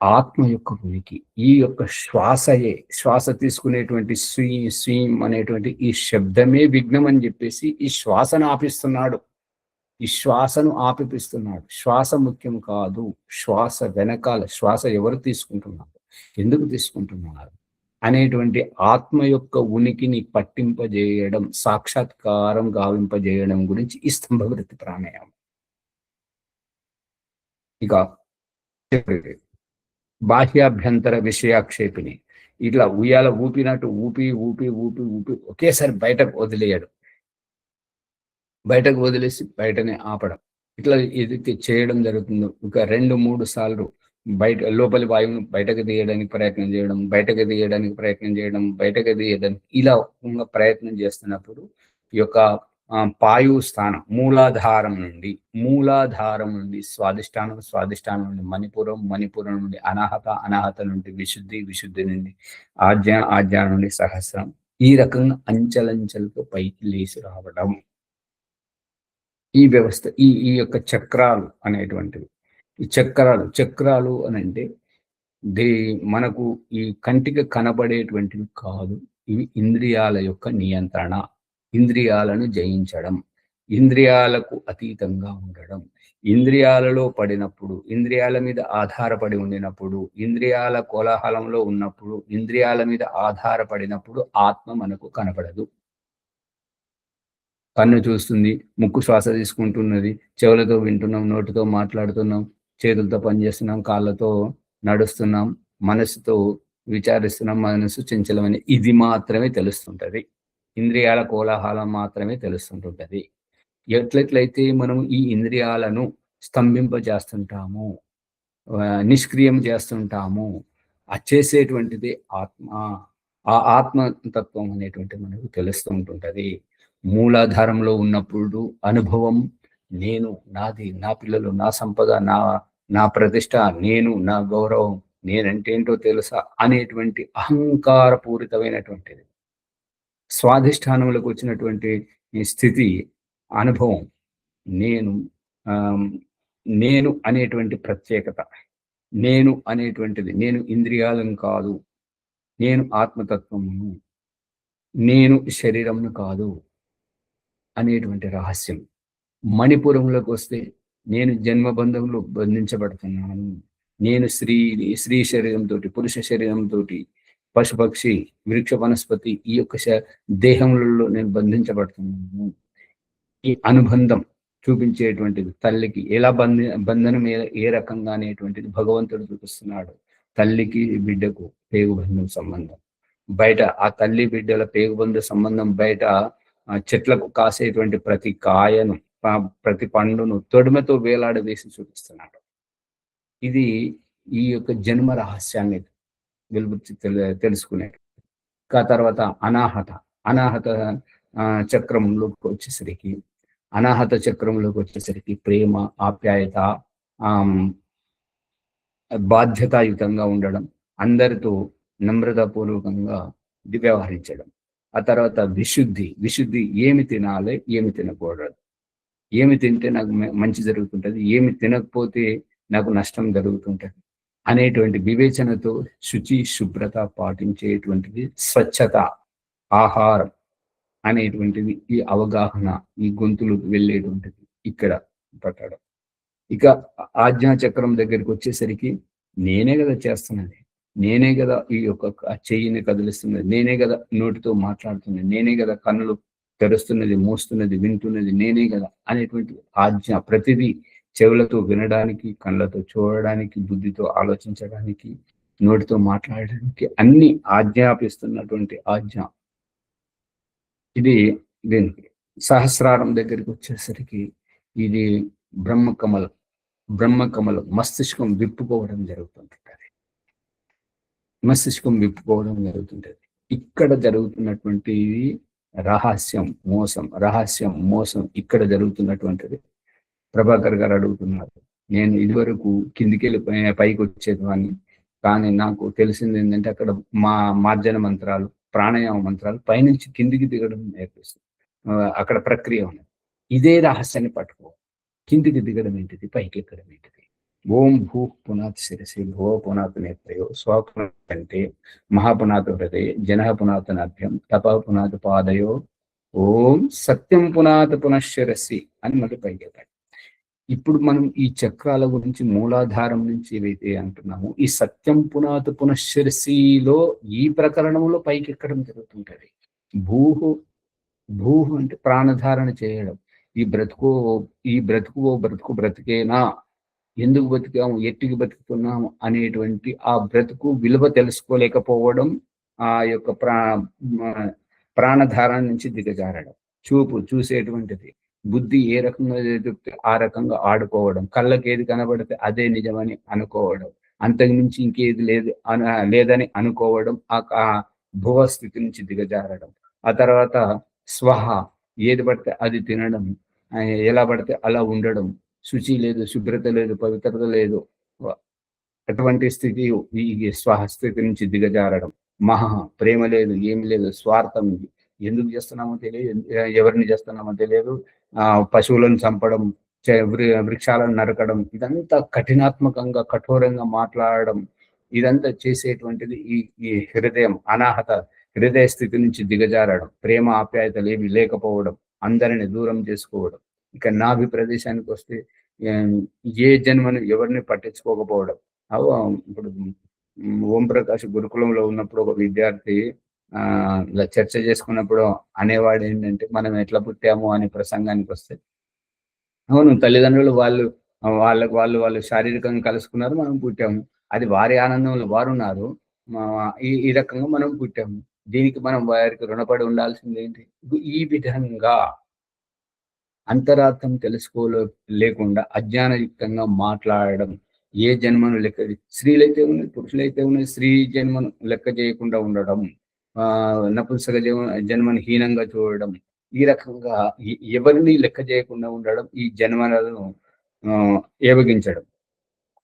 ఆత్మ యొక్క ఉనికి ఈ యొక్క శ్వాస తీసుకునేటువంటి స్వీం అనేటువంటి ఈ శబ్దమే విఘ్నం అని చెప్పేసి ఈ శ్వాసను ఆపిస్తున్నాడు. శ్వాస ముఖ్యం కాదు. శ్వాస వెనకాల శ్వాస ఎవరు తీసుకుంటున్నారు, ఎందుకు తీసుకుంటున్నారు అనేటువంటి ఆత్మ యొక్క ఉనికిని పట్టింపజేయడం, సాక్షాత్కారం గావింపజేయడం గురించి ఈ స్తంభవృత్తి ప్రాణాయామం. ఇక బాహ్యాభ్యంతర విషయాక్షేపిణి. ఇట్లా ఉయ్యాల ఊపినట్టు ఊపి ఒకేసారి బయటకు వదిలేయడం, బయటకు వదిలేసి బయటనే ఆపడం. ఇట్లా ఏదైతే చేయడం జరుగుతుందో ఒక 2-3 సార్లు లోపలి వాయువును బయటకు తీయడానికి ప్రయత్నం చేయడం, బయటకు తీయడానికి ఇలా ప్రయత్నం చేస్తున్నప్పుడు ఈ యొక్క పాయు స్థానం, మూలాధారం నుండి స్వాధిష్టానం నుండి మణిపురం నుండి అనాహత నుండి విశుద్ధి నుండి ఆజ్ఞ నుండి సహస్రం, ఈ రకంగా అంచెలంచెలతో పైకి లేచి రావడం. ఈ వ్యవస్థ ఈ యొక్క చక్రాలు అనేటువంటివి. ఈ చక్రాలు అని అంటే మనకు ఈ కంటికి కనబడేటువంటివి కాదు. ఇవి ఇంద్రియాల యొక్క నియంత్రణ, ఇంద్రియాలను జయించడం, ఇంద్రియాలకు అతీతంగా ఉండడం. ఇంద్రియాలలో పడినప్పుడు, ఇంద్రియాల మీద ఆధారపడి ఉండినప్పుడు, ఇంద్రియాల కోలాహలంలో ఉన్నప్పుడు, ఇంద్రియాల మీద ఆధారపడినప్పుడు ఆత్మ మనకు కనపడదు. కన్ను చూస్తుంది, ముక్కు శ్వాస తీసుకుంటున్నది, చెవులతో వింటున్నాం, నోటితో మాట్లాడుతున్నాం, చేతులతో పనిచేస్తున్నాం, కాళ్ళతో నడుస్తున్నాం, మనసుతో విచారిస్తున్నాం, మనసు చంచలమని ఇది మాత్రమే తెలుస్తుంటది. ఇంద్రియాల కోలాహలం మాత్రమే తెలుస్తుంటుంటది. ఎట్లయితే మనం ఈ ఇంద్రియాలను స్తంభింపజేస్తుంటాము, నిష్క్రియం చేస్తుంటాము, చేసేటువంటిది ఆత్మ. ఆ ఆత్మతత్వం అనేటువంటి మనకు తెలుస్తూ ఉంటుంటది. మూలాధారంలో ఉన్నప్పుడు అనుభవం, నేను, నాది, నా పిల్లలు, నా సంపద, నా ప్రతిష్ట, నేను, నా గౌరవం, నేనంటే ఏంటో తెలుసా అనేటువంటి అహంకారపూరితమైనటువంటిది. స్వాధిష్టానంలోకి వచ్చినటువంటి ఈ స్థితి, అనుభవం, నేను అనేటువంటి ప్రత్యేకత, నేను అనేటువంటిది, నేను ఇంద్రియాలను కాదు, నేను ఆత్మతత్వమును, నేను శరీరంను కాదు అనేటువంటి రహస్యం. మణిపురంలోకి వస్తే నేను జన్మబంధంలో బంధించబడుతున్నాను, నేను స్త్రీ శరీరంతో, పురుష శరీరంతో, పశుపక్షి వృక్ష వనస్పతి ఈ యొక్క దేహంలో నేను బంధించబడుతున్నాను. ఈ అనుబంధం చూపించేటువంటిది తల్లికి ఎలా బంధనం ఏ రకంగా అనేటువంటిది భగవంతుడు చూపిస్తున్నాడు. తల్లికి బిడ్డకు పేగుబంధం సంబంధం బయట, ఆ తల్లి బిడ్డల పేగుబంధ సంబంధం బయట చెట్లకు కాసేటువంటి ప్రతి కాయను, ప్రతి పండును తొడిమతో వేలాడదీసి చూపిస్తున్నాడు. ఇది ఈ యొక్క జన్మ రహస్యాన్ని వెలుగుచ్చి తెలుసుకునే. తర్వాత అనాహత చక్రంలోకి వచ్చేసరికి ప్రేమ, ఆప్యాయత, బాధ్యతాయుతంగా ఉండడం, అందరితో నమ్రతాపూర్వకంగా వ్యవహరించడం. ఆ తర్వాత విశుద్ధి, ఏమి తినాలి, ఏమి తినకూడదు, ఏమి తింటే నాకు మంచి జరుగుతుంటది, ఏమి తినకపోతే నాకు నష్టం జరుగుతుంటది అనేటువంటి వివేచనతో శుచి, శుభ్రత పాటించేటువంటిది, స్వచ్ఛత, ఆహారం అనేటువంటిది, ఈ అవగాహన, ఈ గొంతులు వెళ్ళేటువంటిది ఇక్కడ పట్టడం. ఇక ఆజ్ఞాచక్రం దగ్గరికి వచ్చేసరికి నేనే కదా చేస్తున్నది, నేనే కదా ఈ యొక్క చెయ్యిని కదిలిస్తున్నది, నేనే కదా నోటితో మాట్లాడుతున్నది, నేనే కదా కన్నులు తెరుస్తున్నది, మోస్తున్నది, వింటున్నది నేనే కదా అనేటువంటి ఆజ్ఞ. ప్రతిదీ చెవులతో వినడానికి, కళ్ళతో చూడడానికి, బుద్ధితో ఆలోచించడానికి, నోటితో మాట్లాడడానికి అన్ని ఆజ్ఞాపిస్తున్నటువంటి ఆజ్ఞ. ఇది దీనికి సహస్రారం దగ్గరికి వచ్చేసరికి ఇది బ్రహ్మకమలం మస్తిష్కం విప్పుకోవడం జరుగుతుంటుంది. ఇక్కడ జరుగుతున్నటువంటి రహస్యం మోసం ఇక్కడ జరుగుతున్నటువంటిది. ప్రభాకర్ గారు అడుగుతున్నారు, నేను ఇదివరకు కిందికి పైకి వచ్చేదాన్ని, కానీ నాకు తెలిసింది ఏంటంటే అక్కడ మార్జన మంత్రాలు, ప్రాణాయామ మంత్రాలు పైనుంచి కిందికి దిగడం నేర్పిస్తుంది. అక్కడ ప్రక్రియ ఉన్నది. ఇదే రహస్యాన్ని పట్టుకో. కిందికి దిగడం ఏంటిది, పైకి ఎక్కడం ఏంటిది. ఓం భూ పునాత్ శిరసి భో పునాత్ నేత్రయో స్వపునాత్ మహాపునాత్ హృదయ జన పునాత్ నాభ్యం తప పునాత్ పాదయో ఓం సత్యం పునాత్ పునఃశిరసి అని మళ్ళీ పైకి ఎక్కాలి. ఇప్పుడు మనం ఈ చక్రాల గురించి మూలాధారం నుంచి ఏవైతే అంటున్నామో, ఈ సత్యం పునాత్ పునఃశిరసిలో ఈ ప్రకరణంలో పైకి ఎక్కడం జరుగుతుంటది. భూహు అంటే ప్రాణధారణ చేయడం. ఈ బ్రతుకు బ్రతికేనా, ఎందుకు బతికాము, ఎట్టికి బతుకుతున్నాము అనేటువంటి ఆ బ్రతుకు విలువ తెలుసుకోలేకపోవడం, ఆ యొక్క ప్రాణధారణ నుంచి దిగజారడం. చూసేటువంటిది. బుద్ధి ఏ రకంగా చెప్తే ఆ రకంగా ఆడుకోవడం. కళ్ళకి ఏది కనబడితే అదే నిజమని అనుకోవడం, అంతకుమించి ఇంకేది లేదని అనుకోవడం, ఆ భువ స్థితి నుంచి దిగజారడం. ఆ తర్వాత స్వహ ఏది పడితే అది తినడం, ఎలా పడితే అలా ఉండడం, శుచి లేదు, శుభ్రత లేదు, పవిత్రత లేదు. అటువంటి స్థితి ఈ స్వస్థితి నుంచి దిగజారడం. మహా ప్రేమ లేదు, ఏమి లేదు, స్వార్థం. ఎందుకు చేస్తున్నామో తెలియదు, ఎవరిని చేస్తున్నామో తెలియదు. పశువులను చంపడం, వృక్షాలను నరకడం, ఇదంతా కఠినాత్మకంగా కఠోరంగా మాట్లాడడం, ఇదంతా చేసేటువంటిది ఈ హృదయం అనాహత హృదయ స్థితి నుంచి దిగజారడం. ప్రేమ ఆప్యాయతలు ఏమి లేకపోవడం, అందరిని దూరం చేసుకోవడం. ఇక నాభి ప్రదేశానికి వస్తే ఏ జన్మను ఎవరిని పట్టించుకోకపోవడం. ఇప్పుడు ఓంప్రకాష్ గురుకులంలో ఉన్నప్పుడు ఒక విద్యార్థి ఇలా చర్చ చేసుకున్నప్పుడు అనేవాడు ఏంటంటే, మనం ఎట్లా పుట్టాము అనే ప్రసంగానికి వస్తే, అవును తల్లిదండ్రులు వాళ్ళు శారీరకంగా కలుసుకున్నారు, మనం పుట్టాము, అది వారి ఆనందంలో వారున్నారు, ఈ రకంగా మనం పుట్టాము, దీనికి మనం వారికి రుణపడి ఉండాల్సింది ఏంటి? ఈ విధంగా అంతరార్థం లేకుండా అజ్ఞానయుక్తంగా మాట్లాడడం. ఏ జన్మను లెక్క, స్త్రీలైతే ఉన్నాయి, పురుషులైతే ఉన్నాయి, స్త్రీ జన్మను లెక్క చేయకుండా ఉండడం, నపుంసక జన్మను హీనంగా చూడడం, ఈ రకంగా ఎవరిని లెక్క చేయకుండా ఉండడం, ఈ జన్మలను ఏవగించడం.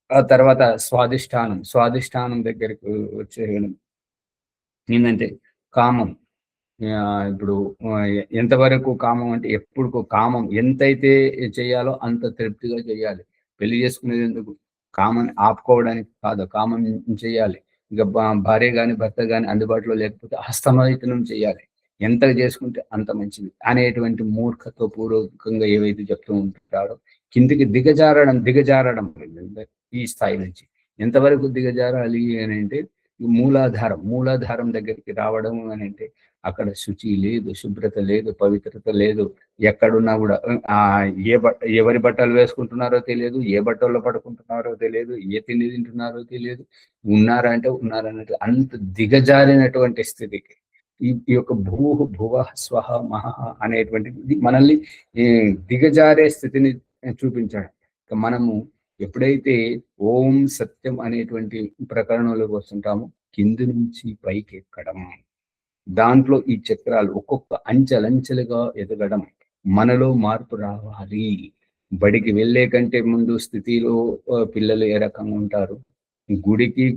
ఆ తర్వాత స్వాధిష్టానం దగ్గరికి వచ్చేయడం ఏంటంటే కామం. ఇప్పుడు ఎంతవరకు కామం అంటే, ఎప్పుడు కామం ఎంతైతే చేయాలో అంత తృప్తిగా చేయాలి. పెళ్లి చేసుకునేది ఎందుకు? కామని ఆపుకోవడానికి కాదు, కామం చేయాలి. ఇక భార్య కానీ భర్త కానీ అందుబాటులో లేకపోతే హస్తమైతనం చేయాలి, ఎంత చేసుకుంటే అంత మంచిది అనేటువంటి మూర్ఖత్వ పూర్వకంగా ఏవైతే చెప్తూ ఉంటారో, కిందికి దిగజారడం ఈ స్థాయి నుంచి. ఎంతవరకు దిగజారాలి అని అంటే, మూలాధారం దగ్గరికి రావడం అని అంటే, అక్కడ శుచి లేదు, శుభ్రత లేదు, పవిత్రత లేదు. ఎక్కడున్నా కూడా ఎవరి బట్టలు వేసుకుంటున్నారో తెలియదు, ఏ బట్టల్లో పడుకుంటున్నారో తెలియదు, ఏ తిండి తింటున్నారో తెలియదు, ఉన్నారన్నట్టు అంత దిగజారినటువంటి స్థితికి ఈ యొక్క భువ స్వహ మహ అనేటువంటిది మనల్ని దిగజారే స్థితిని చూపించాడు. మనము ఎప్పుడైతే ఓం సత్యం అనేటువంటి ప్రకరణంలోకి వస్తుంటామో, కింది నుంచి పైకి ఎక్కడం, దాంట్లో ఈ చక్రాలు ఒక్కొక్క అంచెలంచెలుగా ఎదగడం, మనలో మార్పు రావాలి. బడికి వెళ్ళే కంటే ముందు స్థితిలో పిల్లలు ఏ రకంగా ఉంటారు,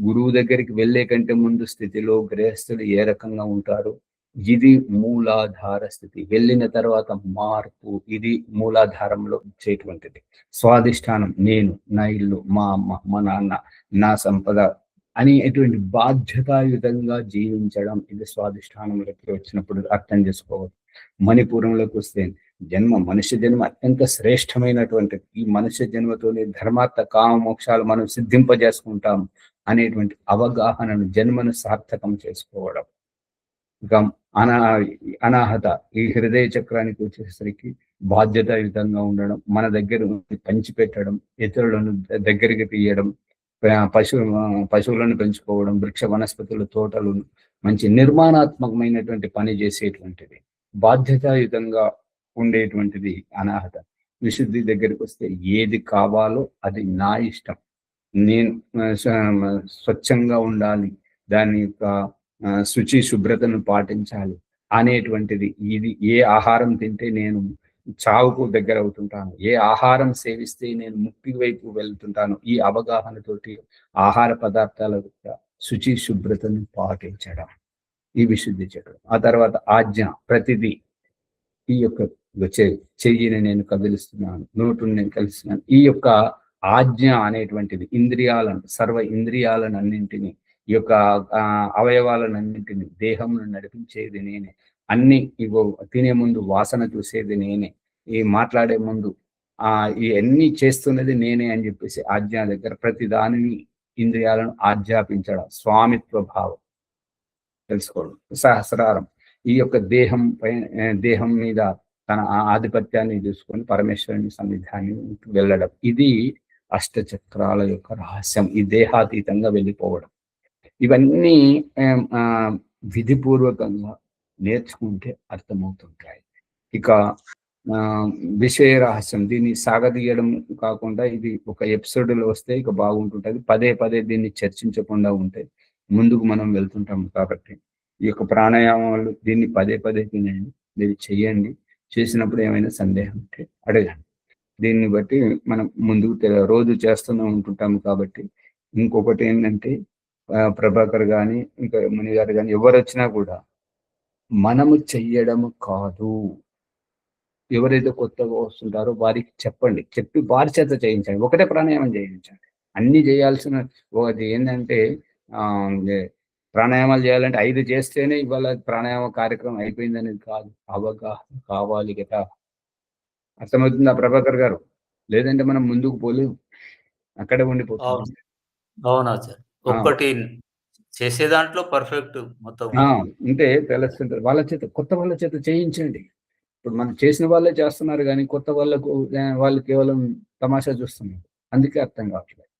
గురువు దగ్గరికి వెళ్ళే కంటే ముందు స్థితిలో గృహస్థులు ఏ రకంగా ఉంటారు, ఇది మూలాధార స్థితి. వెళ్ళిన తర్వాత మార్పు, ఇది మూలాధారంలో వచ్చేటువంటిది. స్వాధిష్టానం నేను, నా ఇల్లు, మా అమ్మ, మా నాన్న, నా సంపద అనేటువంటి బాధ్యతాయుతంగా జీవించడం, ఇది స్వాధిష్టానంలోకి వచ్చినప్పుడు అర్థం చేసుకోవాలి. మణిపూరంలోకి వస్తే మనుష్య జన్మ అత్యంత శ్రేష్టమైనటువంటి, ఈ మనుష్య జన్మతోనే ధర్మార్థ కామ మోక్షాలు మనం సిద్ధింపజేసుకుంటాం అనేటువంటి అవగాహనను, జన్మను సార్థకం చేసుకోవడం. ఇక అనాహత ఈ హృదయ చక్రానికి వచ్చేసరికి బాధ్యతాయుతంగా ఉండడం, మన దగ్గర పంచిపెట్టడం, ఇతరులను దగ్గరికి తీయడం, పశువులను పెంచుకోవడం, వృక్ష వనస్పతుల తోటలు, మంచి నిర్మాణాత్మకమైనటువంటి పని చేసేటువంటిది, బాధ్యతాయుతంగా ఉండేటువంటిది అనాహత. విశుద్ధి దగ్గరికి వస్తే ఏది కావాలో అది నా ఇష్టం, నేను స్వచ్ఛంగా ఉండాలి, దాని యొక్క శుచి శుభ్రతను పాటించాలి అనేటువంటిది. ఇది ఏ ఆహారం తింటే నేను చావుకు దగ్గర అవుతుంటాను, ఏ ఆహారం సేవిస్తే నేను ముక్తి వైపు వెళ్తుంటాను, ఈ అవగాహనతోటి ఆహార పదార్థాల శుచి శుభ్రతను పాటించడం, ఈ విశుద్ధి చక్రం. ఆ తర్వాత ఆజ్ఞ, ప్రతిదీ ఈ యొక్క చెయ్యిని నేను కదిలిస్తున్నాను, నోటుని నేను కలిస్తున్నాను, ఈ యొక్క ఆజ్ఞ అనేటువంటిది ఇంద్రియాలను, సర్వ ఇంద్రియాలను అన్నింటినీ, ఈ యొక్క అవయవాలన్నింటినీ, దేహంను నడిపించేది నేనే, అన్ని ఇగో తినే ముందు వాసన చూసేది నేనే, ఈ మాట్లాడే ముందు ఇవన్నీ చేస్తున్నది నేనే అని చెప్పేసి ఆజ్ఞ దగ్గర ప్రతి దానిని ఇంద్రియాలను ఆజ్ఞాపించడం, స్వామిత్వ భావం తెలుసుకోవడం. సహస్రారం ఈ యొక్క దేహం మీద తన ఆధిపత్యాన్ని చూసుకొని పరమేశ్వరుని సన్నిధాన్ని వెళ్ళడం, ఇది అష్టచక్రాల యొక్క రహస్యం. ఈ దేహాతీతంగా వెళ్ళిపోవడం, ఇవన్నీ విధిపూర్వకంగా నేర్చుకుంటే అర్థమవుతుంటాయి. ఇక విషయ రహస్యం, దీన్ని సాగదీయడం కాకుండా ఇది ఒక ఎపిసోడ్లో వస్తే ఇక బాగుంటుంటుంది. పదే పదే దీన్ని చర్చించకుండా ఉంటే ముందుకు మనం వెళ్తుంటాం. కాబట్టి ఈ యొక్క ప్రాణాయామాలు దీన్ని పదే పదే తినండి, మీరు చెయ్యండి. చేసినప్పుడు ఏమైనా సందేహం ఉంటే అడగండి. దీన్ని బట్టి మనం ముందుకు రోజు చేస్తూనే ఉంటుంటాము కాబట్టి. ఇంకొకటి ఏంటంటే ప్రభాకర్ కానీ ఇంకా ముని గారు కానీ ఎవరు వచ్చినా కూడా మనము చెయ్యడము కాదు. ఎవరైతే కొత్తగా వస్తుంటారో వారికి చెప్పండి, చెప్పి వారి చేత చేయించండి. ఒకటే ప్రాణాయామం చేయించండి. అన్ని చేయాల్సిన అది ఏంటంటే ప్రాణాయామాలు చేయాలంటే 5 చేస్తేనే ఇవాళ ప్రాణాయామ కార్యక్రమం అయిపోయిందనేది కాదు. అవగాహన కావాలి కదా. అర్థమవుతుందా ప్రభాకర్ గారు? లేదంటే మనం ముందుకు పోలేము, అక్కడే ఉండిపోతాం. అవునా సార్, ఒక్కటి చేసే దాంట్లో పర్ఫెక్ట్ మొత్తం అంటే తెలుస్తుంటుంది. వాళ్ళ చేత, కొత్త వాళ్ళ చేత చేయించండి. ఇప్పుడు మనం చేసిన వాళ్ళే చేస్తున్నారు కానీ కొత్త వాళ్ళకు వాళ్ళు కేవలం తమాషా చూస్తున్నారు. అందుకే అర్థం కావట్లేదు.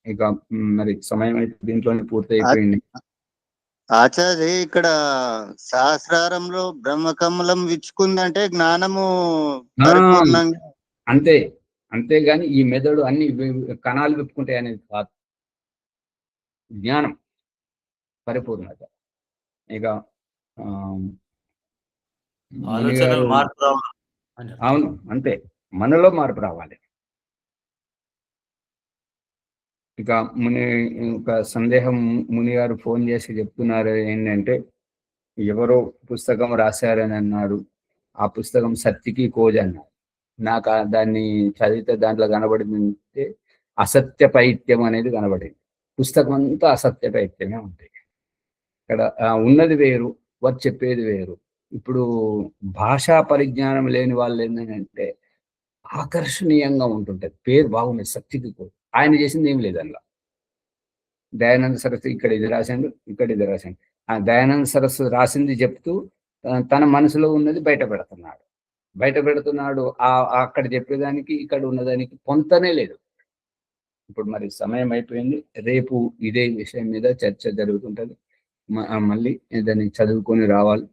ఇక మరి సమయం అయితే దీంట్లోనే పూర్తి అయిపోయింది. ఆచార్య, ఇక్కడ సహస్రారంలో బ్రహ్మకమలం విచ్చుకుందంటే జ్ఞానము పరిపూర్ణంగా అంతే. అంతేగాని ఈ మెదడు అన్ని కణాలు విప్పుకుంటాయి అనేది కాదు. జ్ఞానం పరిపూర్ణత. ఇక అవును, అంతే, మనలో మార్పు రావాలి. ఇక ఒక సందేహం ముని గారు ఫోన్ చేసి చెప్తున్నారు ఏంటంటే, ఎవరో పుస్తకం రాశారని అన్నారు. ఆ పుస్తకం సత్యకి కోజ్ అన్నారు. నాకు దాన్ని చదివితే దాంట్లో కనబడింది అసత్య పైత్యం అనేది కనబడింది. పుస్తకం అంతా అసత్య పైత్యమే ఉంటాయి. ఇక్కడ ఉన్నది వేరు, వారు చెప్పేది వేరు. ఇప్పుడు భాషా పరిజ్ఞానం లేని వాళ్ళు ఏంటంటే ఆకర్షణీయంగా ఉంటుంటది. పేరు బాగున్నది, సత్యకి కోజ్. ఆయన చేసింది ఏం లేదు అందులో. దయానంద సరస్సు ఇక్కడ ఇది రాశాడు, ఇక్కడ ఇది రాశాడు. ఆ దయానంద సరస్సు రాసింది చెప్తూ తన మనసులో ఉన్నది బయట పెడుతున్నాడు. అక్కడ చెప్పేదానికి ఇక్కడ ఉన్నదానికి పొంతనే లేదు. ఇప్పుడు మరి సమయం అయిపోయింది. రేపు ఇదే విషయం మీద చర్చ జరుగుతుంటది. మళ్ళీ దాన్ని చదువుకొని రావాలి.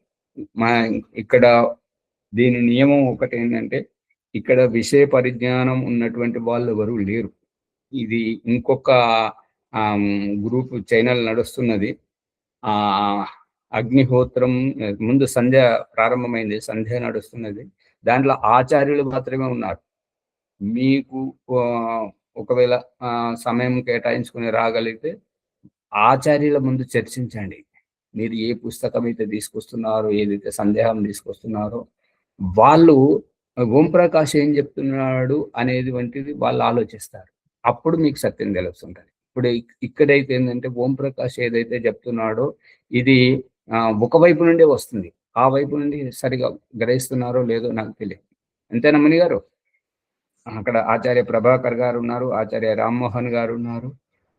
ఇక్కడ దీని నియమం ఒకటి ఏంటంటే, ఇక్కడ విషయ పరిజ్ఞానం ఉన్నటువంటి వాళ్ళు ఎవరు లేరు. ఇది ఇంకొక గ్రూప్ ఛానల్ నడుస్తున్నది. అగ్నిహోత్రం ముందు సంధ్య ప్రారంభమైంది, సంధ్య నడుస్తున్నది. దాంట్లో ఆచార్యులు మాత్రమే ఉన్నారు. మీకు ఒకవేళ సమయం కేటాయించుకుని రాగలిగితే ఆచార్యుల ముందు చర్చించండి. మీరు ఏ పుస్తకం అయితే తీసుకొస్తున్నారో, ఏదైతే సందేహం తీసుకొస్తున్నారో, వాళ్ళు ఓంప్రకాష్ ఏం చెప్తున్నాడు అనేది వంటిది వాళ్ళు ఆలోచిస్తారు. అప్పుడు మీకు సత్యం తెలుస్తుంటుంది. ఇప్పుడు ఇక్కడైతే ఏంటంటే ఓంప్రకాష్ ఏదైతే చెప్తున్నాడో ఇది ఒకవైపు నుండే వస్తుంది. ఆ వైపు నుండి సరిగా గ్రహిస్తున్నారో లేదో నాకు తెలియదు. అంతేనా ముని గారు? అక్కడ ఆచార్య ప్రభాకర్ గారు ఉన్నారు, ఆచార్య రామ్మోహన్ గారు ఉన్నారు.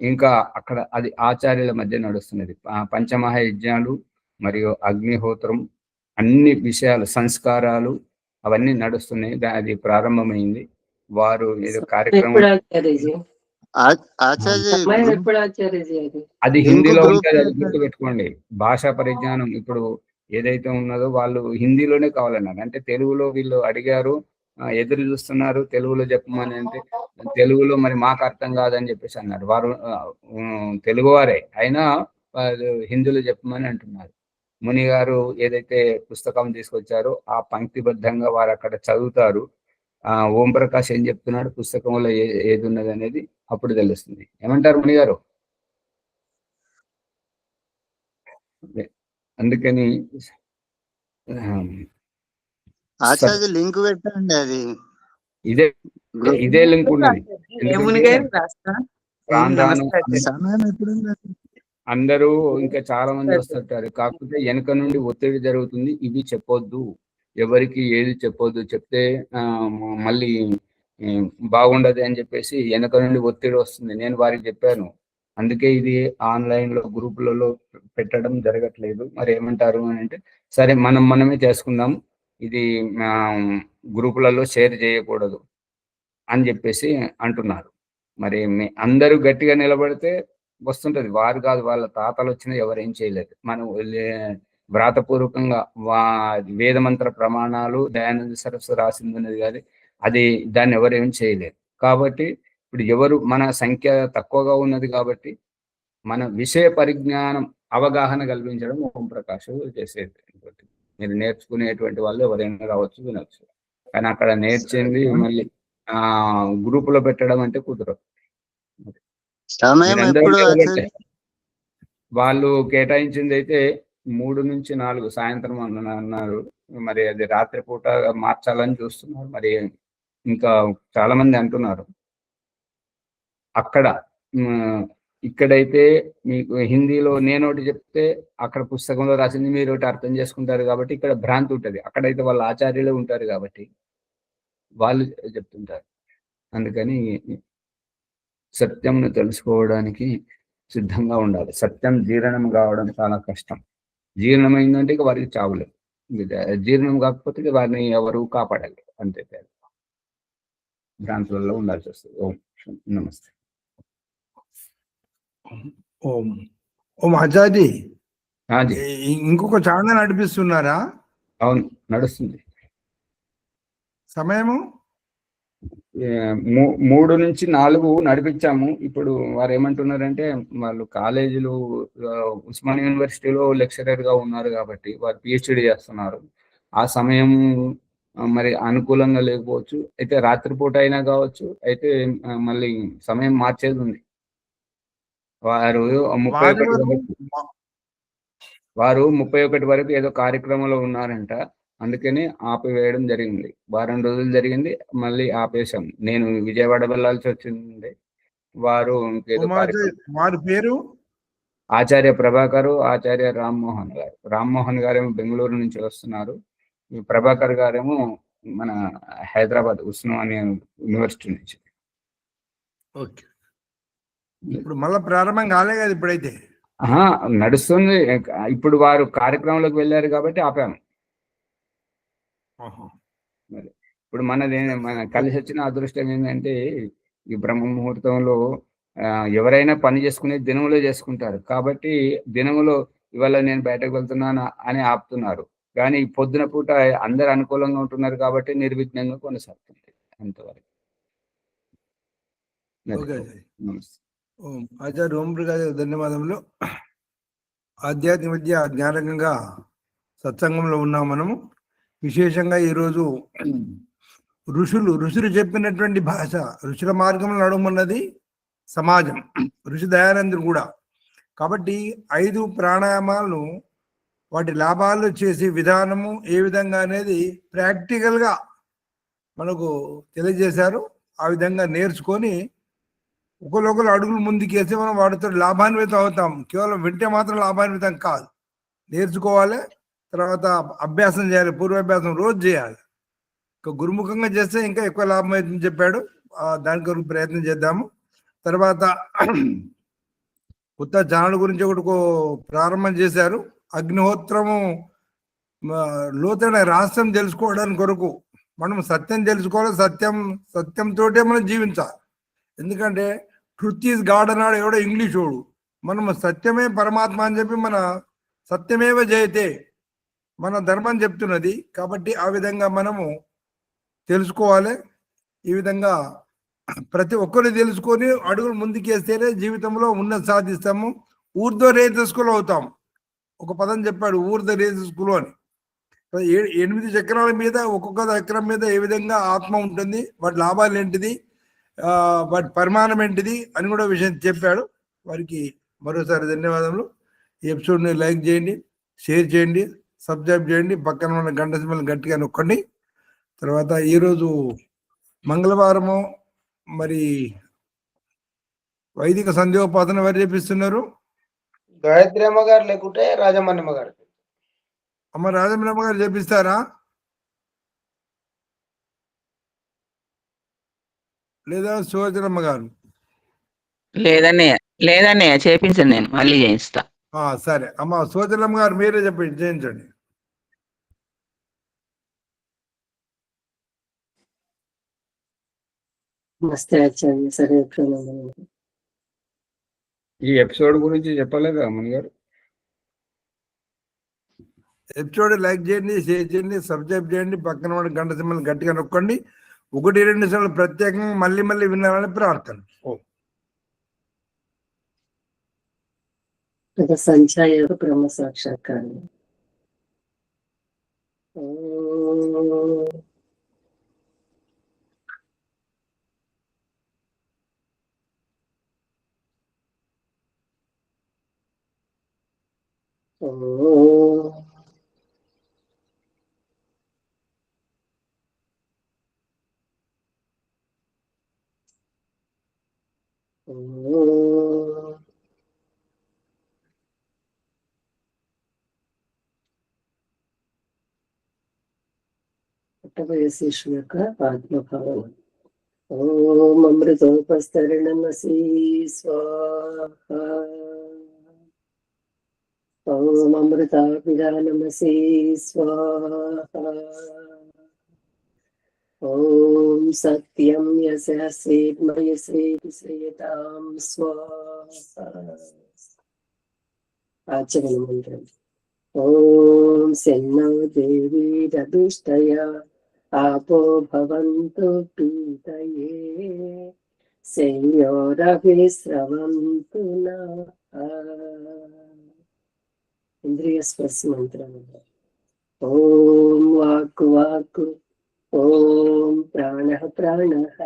ఇంకా అక్కడ అది ఆచార్యుల మధ్య నడుస్తున్నది. పంచమహాయజ్ఞాలు మరియు అగ్నిహోత్రం, అన్ని విషయాలు, సంస్కారాలు అవన్నీ నడుస్తున్నాయి. అది ప్రారంభమైంది. వారు ఏదో కార్యక్రమం అది హిందీలో ఉంటుంది, అది గుర్తుపెట్టుకోండి. భాషా పరిజ్ఞానం ఇప్పుడు ఏదైతే ఉన్నదో వాళ్ళు హిందీలోనే కావాలన్నారు. అంటే తెలుగులో వీళ్ళు అడిగారు, ఎదురు చూస్తున్నారు తెలుగులో చెప్పమని. అంటే తెలుగులో మరి మాకు అర్థం కాదని చెప్పేసి అన్నారు. వారు తెలుగువారే అయినా హిందీలో చెప్పమని అంటున్నారు. ముని గారు ఏదైతే పుస్తకం తీసుకొచ్చారో ఆ పంక్తిబద్ధంగా వారు అక్కడ చదువుతారు. ఓంప్రకాష్ ఏం చెప్తున్నాడు, పుస్తకంలో ఏది ఉన్నది అనేది అప్పుడు తెలుస్తుంది. ఏమంటారు ముని గారు? అందుకని ఆచార్య లింక్ పెట్టండి. అది ఇదే లింక్ ఉన్నది. అందరూ ఇంకా చాలా మంది వస్తుంటారు. కాకపోతే వెనక నుండి ఒత్తిడి జరుగుతుంది. ఇవి చెప్పొద్దు, ఎవరికి ఏది చెప్పొద్దు, చెప్తే మళ్ళీ బాగుండదు అని చెప్పేసి వెనక నుండి ఒత్తిడి వస్తుంది. నేను వారికి చెప్పాను. అందుకే ఇది ఆన్లైన్లో గ్రూపులలో పెట్టడం జరగట్లేదు. మరి ఏమంటారు అని అంటే, సరే మనమే చేసుకుందాం, ఇది గ్రూపులలో షేర్ చేయకూడదు అని చెప్పేసి అంటున్నారు. మరి అందరూ గట్టిగా నిలబడితే వస్తుంటది. వారు కాదు, వాళ్ళ తాతలు వచ్చినా ఎవరేం చేయలేదు. మనం వ్రాతపూర్వకంగా వేదమంత్ర ప్రమాణాలు దయానంద సరస్సు రాసింది ఉన్నది కాదు, అది దాన్ని ఎవరేం చేయలేదు. కాబట్టి ఇప్పుడు ఎవరు మన సంఖ్య తక్కువగా ఉన్నది కాబట్టి మన విషయ పరిజ్ఞానం అవగాహన కల్పించడం ఓంప్రకాష్ చేసేది. మీరు నేర్చుకునేటువంటి వాళ్ళు ఎవరైనా రావచ్చు, వినొచ్చు. కానీ అక్కడ నేర్చింది మళ్ళీ గ్రూపులో పెట్టడం అంటే కుదరదు. సమయం మీరందరూ ఎప్పుడు నిలబెట్టే ఆచార్య? వాళ్ళు కేటాయించింది అయితే 3 నుంచి 4 సాయంత్రం అన్నారు. మరి అది రాత్రిపూట మార్చాలని చూస్తున్నారు. మరి ఇంకా చాలా మంది అంటున్నారు. అక్కడ ఇక్కడైతే మీకు హిందీలో నేనోటి చెప్తే అక్కడ పుస్తకంలో రాసింది మీరు ఒకటి అర్థం చేసుకుంటారు కాబట్టి ఇక్కడ భ్రాంతి ఉంటుంది. అక్కడైతే వాళ్ళ ఆచార్యులే ఉంటారు కాబట్టి వాళ్ళు చెప్తుంటారు. అందుకని సత్యంను తెలుసుకోవడానికి సిద్ధంగా ఉండాలి. సత్యం జీర్ణం కావడం చాలా కష్టం. జీర్ణమైందంటే ఇక వారికి చావులేదు. జీర్ణం కాకపోతే ఇక వారిని ఎవరు కాపాడాలి. అంతే తేడా. భ్రాంతులలో ఉండాల్సి వస్తుంది. ఓం నమస్తే. ఓం ఓం ఆచార్య, హాజీ. ఇంకొక ఛానల్ నడిపిస్తున్నారా? అవును, నడుస్తుంది. సమయము 3 నుంచి 4 నడిపించాము. ఇప్పుడు వారు ఏమంటున్నారంటే వాళ్ళు కాలేజీలు ఉస్మాన్ యూనివర్సిటీలో లెక్చరర్ గా ఉన్నారు కాబట్టి వారు పిహెచ్డి చేస్తున్నారు. ఆ సమయం మరి అనుకూలంగా లేకపోవచ్చు. అయితే రాత్రిపూట అయినా కావచ్చు. అయితే మళ్ళీ సమయం మార్చేది ఉంది. వారు 31 వరకు ఏదో కార్యక్రమంలో ఉన్నారంట. అందుకని ఆపివేయడం జరిగింది. వారం రోజులు జరిగింది, మళ్ళీ ఆపేశాం. నేను విజయవాడ వెళ్ళాల్సి వచ్చింది. వారు ఇంకేదో వారి పేరు ఆచార్య ప్రభాకర్, ఆచార్య రామ్మోహన్ గారు. రామ్మోహన్ గారేమో బెంగళూరు నుంచి వస్తున్నారు. ఈ ప్రభాకర్ గారేమో మన హైదరాబాద్ ఉస్మానియా యూనివర్సిటీ నుంచి. ఓకే, ఇప్పుడు మళ్ళీ ప్రారంభం కాలే కదా ఇప్పుడైతే? నడుస్తుంది. ఇప్పుడు వారు కార్యక్రమంలోకి వెళ్ళారు కాబట్టి ఆపాము. మరి ఇప్పుడు మన కలిసి వచ్చిన అదృష్టం ఏంటంటే ఈ బ్రహ్మ ముహూర్తంలో ఎవరైనా పని చేసుకునే దినములో చేసుకుంటారు కాబట్టి దినములో ఇవాళ నేను బయటకు వెళ్తున్నాను అని ఆపుతున్నారు. కానీ ఈ పొద్దున పూట అందరు అనుకూలంగా ఉంటున్నారు కాబట్టి నిర్విఘ్నంగా కొనసాగుతుంది. అంతవరకు. నమస్తే. ఆచార్య ఓం ప్రకాష్ ధన్యవాదములు. ఆధ్యాత్మిక విద్య జ్ఞానకంగా సత్సంగంలో ఉన్నాం మనము. విశేషంగా ఈరోజు ఋషులు చెప్పినటువంటి భాష, ఋషుల మార్గంలో నడవమన్నది సమాజం, ఋషి దయానందుడు కూడా. కాబట్టి 5 ప్రాణాయామాలను వాటి లాభాలు చేసే విధానము ఏ విధంగా అనేది ప్రాక్టికల్గా మనకు తెలియజేశారు. ఆ విధంగా నేర్చుకొని ఒకరు అడుగులు ముందుకేసి మనం వాటితో లాభాన్వితం అవుతాం. కేవలం వింటే మాత్రం లాభాన్వితం కాదు, నేర్చుకోవాలి. తర్వాత అభ్యాసం చేయాలి, పూర్వాభ్యాసం రోజు చేయాలి. ఇంకా గురుముఖంగా చేస్తే ఇంకా ఎక్కువ లాభం అవుతుందని చెప్పాడు. దాని కొరకు ప్రయత్నం చేద్దాము. తర్వాత కొత్త ఛానల్ గురించి ఒకటి ప్రారంభం చేశారు. అగ్నిహోత్రము లోతైన రహస్యం తెలుసుకోవడానికి కొరకు మనం సత్యం తెలుసుకోవాలి. సత్యంతోటే మనం జీవించాలి. ఎందుకంటే ట్రూత్ ఈజ్ గాడ్ అన్నాడు ఎవడో ఇంగ్లీష్ వాడు. మనం సత్యమే పరమాత్మ అని చెప్పి మన సత్యమేవ జయతే మన ధర్మం చెప్తున్నది. కాబట్టి ఆ విధంగా మనము తెలుసుకోవాలి. ఈ విధంగా ప్రతి ఒక్కరు తెలుసుకొని అడుగులు ముందుకేస్తేనే జీవితంలో ఉన్నతి సాధిస్తాము. ఊర్ధ్వ రేతస్కులు అవుతాం. ఒక పదం చెప్పాడు, ఊర్ధ్వ రేతస్కులు అని. 8 చక్రాల మీద ఒక్కొక్క చక్రం మీద ఏ విధంగా ఆత్మ ఉంటుంది, వాటి లాభాలు ఏంటిది, వాటి పరిమాణం ఏంటిది అని కూడా విషయం చెప్పాడు. వారికి మరోసారి ధన్యవాదములు. ఈ ఎపిసోడ్ని లైక్ చేయండి, షేర్ చేయండి, సబ్స్క్రైబ్ చేయండి, పక్కన ఉన్న గంట సింబల్ గట్టిగా నొక్కండి. తర్వాత ఈరోజు మంగళవారము మరి వైదిక సంధ్యోపాసన ఎవరు చేపిస్తున్నారు? గాయత్రి అమ్మ గారు లేకుంటే రాజమన్నమ్మ గారు. అమ్మ రాజమన్నమ్మ గారు చేపిస్తారా లేదా సువచనమ్మ గారు? లేదన్నయ్య చేపించండి, నేను మళ్ళీ చేయిస్తా. సరే అమ్మ సువచనమ్మ గారు మీరే చేయించండి. నమస్తే ఆచార్య. సరే, ఈ ఎపిసోడ్ గురించి చెప్పలేదా అమ్మన్ గారు? ఎపిసోడ్ లైక్ చేయండి, షేర్ చేయండి, సబ్స్క్రైబ్ చేయండి, పక్కన ఉన్న గంట సింబల్ గట్టిగా నొక్కండి. 1-2 సార్లు ప్రత్యేకంగా మళ్ళీ వినాలని ప్రార్థన. సంచాయ బ్రహ్మ సాక్షాత్కారం. ఓం ఓం ఓం పుట్టబయశేషు యొక్క ఆత్మభావం. ఓం అమృతోపస్తరణమసి స్వాహ. ఓం అమృతాభిధానమసి స్వాహ. ఓం సత్యం యశస్వేద్మయసేతాం స్వాహ. ఆచరణ మంత్రం. ఓం శన్నో దేవీరభిష్టయ ఆపో భవంతు పీతయే సంయోరభిస్రవంతు నః. ఇంద్రియ స్పర్శ మంత్రం. ఓం వాక్ వాక్. ఓం ప్రాణః ప్రాణః.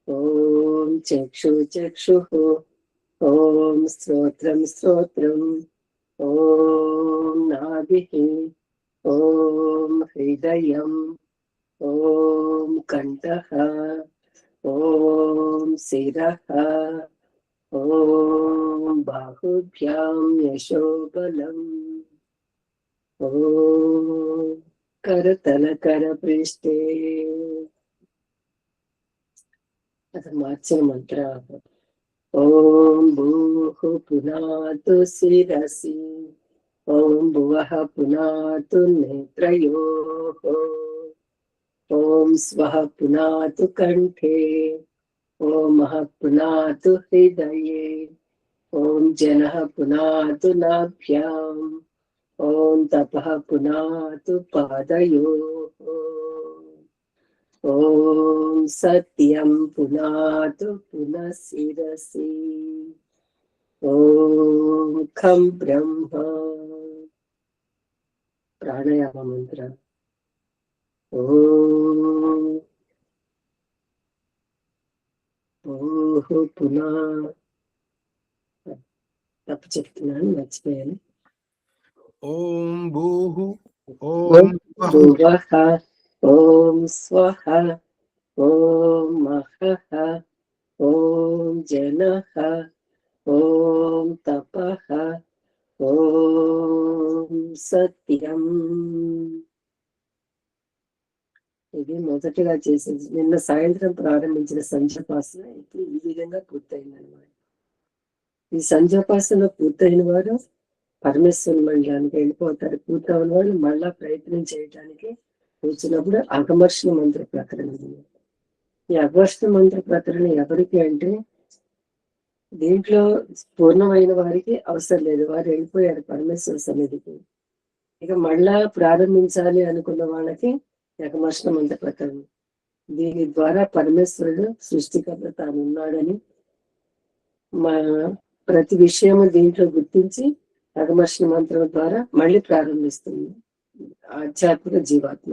ఓం చక్షు చక్షుః. ఓం శ్రోత్రం శ్రోత్రం. ఓం నాభిః. ఓం హృదయం. ఓం కంఠః. ఓం శిరః. ఓం బాహుభ్యాం యశోబలం. ఓం కరతల కరపృష్ఠే. అది మార్చిన మంత్ర. ఓం భూః పునాతు శిరసి. ఓం భువః పునాతు నేత్రయోః. ఓం స్వః పునాతు కంఠే. ఓం మహః పునాతు హృదయే. ఓం జనః పునాతు నాభ్యాం. ఓం తపః పునాతు పాదయోః. ఓం సత్యం పునాతు పునఃశిరసి. ఓం ఖం బ్రహ్మ. ప్రాణాయామ మంత్ర. ఓం భూః పునా. తప్పు చెప్తున్నాను, మర్చిపోయాను. ఓం భూః. ఓం భువః. ఓం స్వః. ఓం మహః. ఓం జనః. ఓం తపః. ఓం సత్యం. ఇది మొదటిగా చేసింది. నిన్న సాయంత్రం ప్రారంభించిన సంధ్యాపాసన ఇప్పుడు ఈ విధంగా పూర్తయింది అనమాట. ఈ సంధ్యాపాసన పూర్తయిన వారు పరమేశ్వరుని మండలానికి వెళ్ళిపోతారు. పూర్తయిన వాళ్ళు మళ్ళా ప్రయత్నం చేయడానికి వచ్చినప్పుడు అఘమర్షణ మంత్ర ప్రకరణ. ఈ అఘమర్షణ మంత్ర ప్రకరణ ఎవరికి అంటే దీంట్లో పూర్ణమైన వారికి అవసరం లేదు, వారు వెళ్ళిపోయారు పరమేశ్వర సన్నిధికి. ఇక మళ్ళా ప్రారంభించాలి అనుకున్న వాళ్ళకి అఘమర్షణ మంత్ర ప్రకరణ. దీని ద్వారా పరమేశ్వరుడు సృష్టికర్త తాను ఉన్నాడని మా ప్రతి విషయము దీంట్లో గుర్తించి అఘమర్షణ మంత్రం ద్వారా మళ్ళీ ప్రారంభిస్తుంది ఆధ్యాత్మిక జీవాత్మ.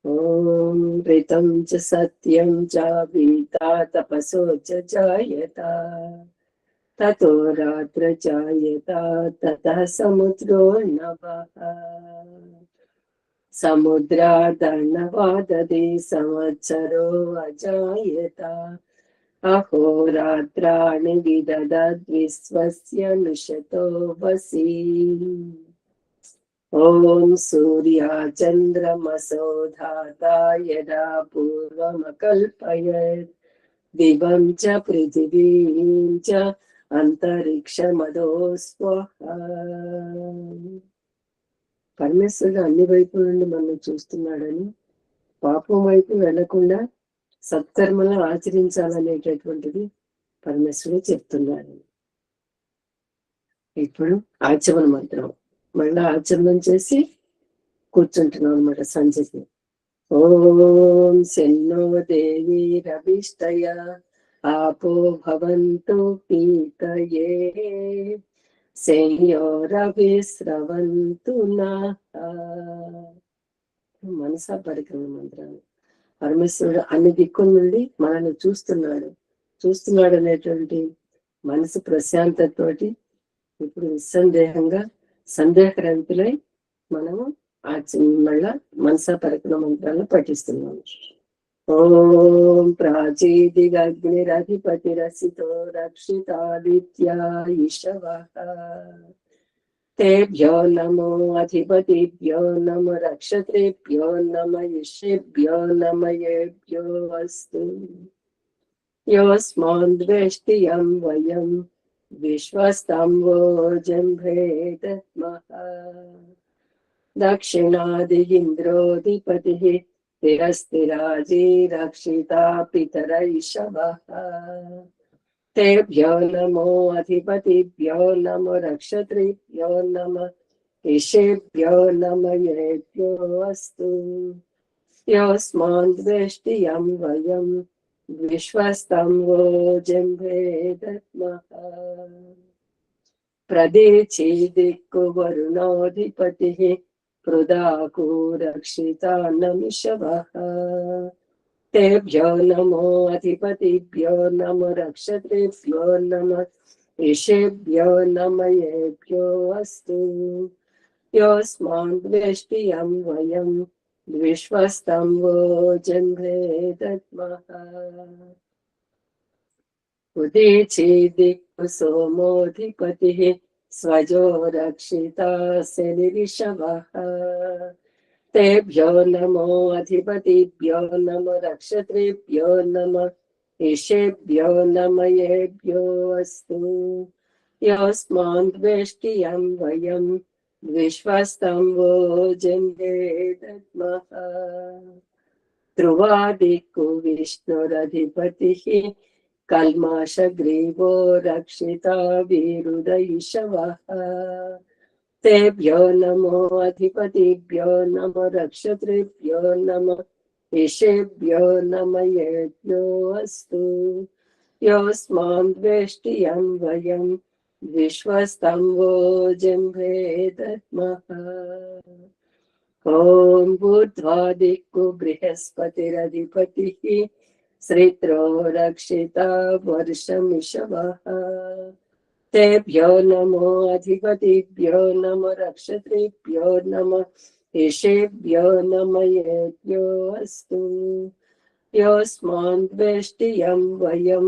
ఓం రితం చ సత్యం చ వీతా తపసో చ జాయత తతో రాత్ర జాయత తతః సముద్రో నభః సముద్రాదర్ణవాదదే సంవత్సరో అజాయత అహోరాత్రాణి విదదద్విశ్వస్య నుషతో వసి. ఓం సూర్యా చంద్రమసో ధాతా యదా పూర్వమకల్పయత్ దివం చ పృథివీం చ అంతరిక్షమదో స్వః. పరమేశ్వరుడు అన్ని వైపుల నుండి మనం చూస్తున్నాడని, పాపం వైపు వెళ్లకుండా సత్కర్మలు ఆచరించాలనేటటువంటిది పరమేశ్వరుడు చెప్తున్నాడు. ఇప్పుడు ఆచమన మంత్రం మళ్ళా ఆచరణం చేసి కూర్చుంటున్నాం అనమాట సంజకి. ఓం శన్నో దేవీరభిష్టయ ఆపో భవంతు పీతయే సంయోరభిస్రవంతు నః. మనసా పరిక్రమ మంత్రాలు. పరమేశ్వరుడు అన్ని దిక్కుల నుండి మనల్ని చూస్తున్నాడు అనేటువంటి మనసు ప్రశాంతతోటి ఇప్పుడు నిస్సందేహంగా సందేహరహితులై మనము మళ్ళా మనసా పరిక్రమ మంత్రాలను పఠిస్తున్నాము. ఓం ప్రాచీదిగగ్నిరధిపతిరసితో రక్షితాదిత్యా ఈశవః तेभ्यो नमो अधिपतिभ्यो नमो रक्षत्रेभ्यो नम ईशेभ्यो नम येभ्यो अस्तु। योऽस्मान् द्वेष्टियं वयं विश्वस्तं वो जम्भे दद्मः। दक्षिणादि इन्द्रोऽधिपतिः तिरस्तिराजी रक्षिता पितर ईशवः तेभ्यो नमो अधिपतिभ्यो नमो रक्षत्रेभ्यो नम ईशेभ्यो नम येभ्यो अस्तु। योऽस्मान् द्वेष्टियं वयं विश्वस्तं वो जम्भे दद्मः। प्रदीचीदिक्कु वरुणोऽधिपतिः पृदाकु रक्षिता नमिषवः तेभ्यो नमो अधिपतिभ्यो नमो रक्षत्रेभ्यो नम ईशेभ्यो नम येभ्यो अस्तु। योऽस्मान् द्वेष्टियं वयं विश्वस्तं वो जम्भे दद्मः। उदीचीदिक्कु सोमोऽधिपतिः स्वजो रक्षिता शनिरिषवः तेभ्यो नमो अधिपतिभ्यो नमो रक्षत्रेभ्यो नम ईशेभ्यो नम येभ्यो अस्तु। योऽस्मान् द्वेष्टियं वयं विश्वस्तं वो जम्भे दद्मः। ध्रुवादिक्कु विष्णुरधिपतिः कल्माषग्रीवो रक्षिता विरुदईशवः तेभ्यो नमो अधिपतिभ्यो नमो रक्षत्रेभ्यो नम ईशेभ्यो नम येभ्यो अस्तु। योऽस्मान् द्वेष्टियं वयं विश्वस्तं वो जम्भे दद्मः। ॐ ऊर्ध्वादिक्कु बृहस्पतिरधिपतिः श्रित्रो रक्षिता वर्षमिषवः तेभ्यो नमो अधिपतिभ्यो नम रक्षत्रेभ्यो नम ईशेभ्यो नम येभ्यो अस्तु। योऽस्मान् द्वेष्टियं वयं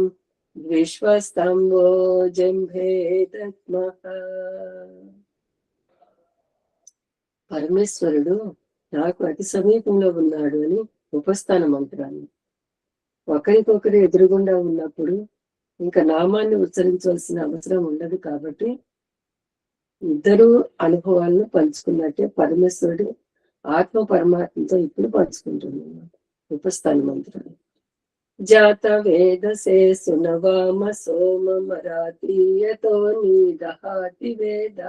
विश्वस्तं वो जम्भे दद्मः। పరమేశ్వరుడు నాకు అతి సమీపంలో ఉన్నాడు అని ఉపస్థాన మంత్రాన్ని. ఒకరికొకరు ఎదురుగుండా ఉన్నప్పుడు ఇంకా నామాన్ని ఉచ్చరించవలసిన అవసరం ఉండదు కాబట్టి ఇద్దరు అనుభవాలను పంచుకున్నట్టే పరమేశ్వరుడు ఆత్మ పరమాత్మతో ఇప్పుడు పంచుకుంటున్నాడు ఉపస్థాన మంత్రాన్ని. జాత వేదసే సునవామ సోమ మరాతీయతో నీదహాతి వేద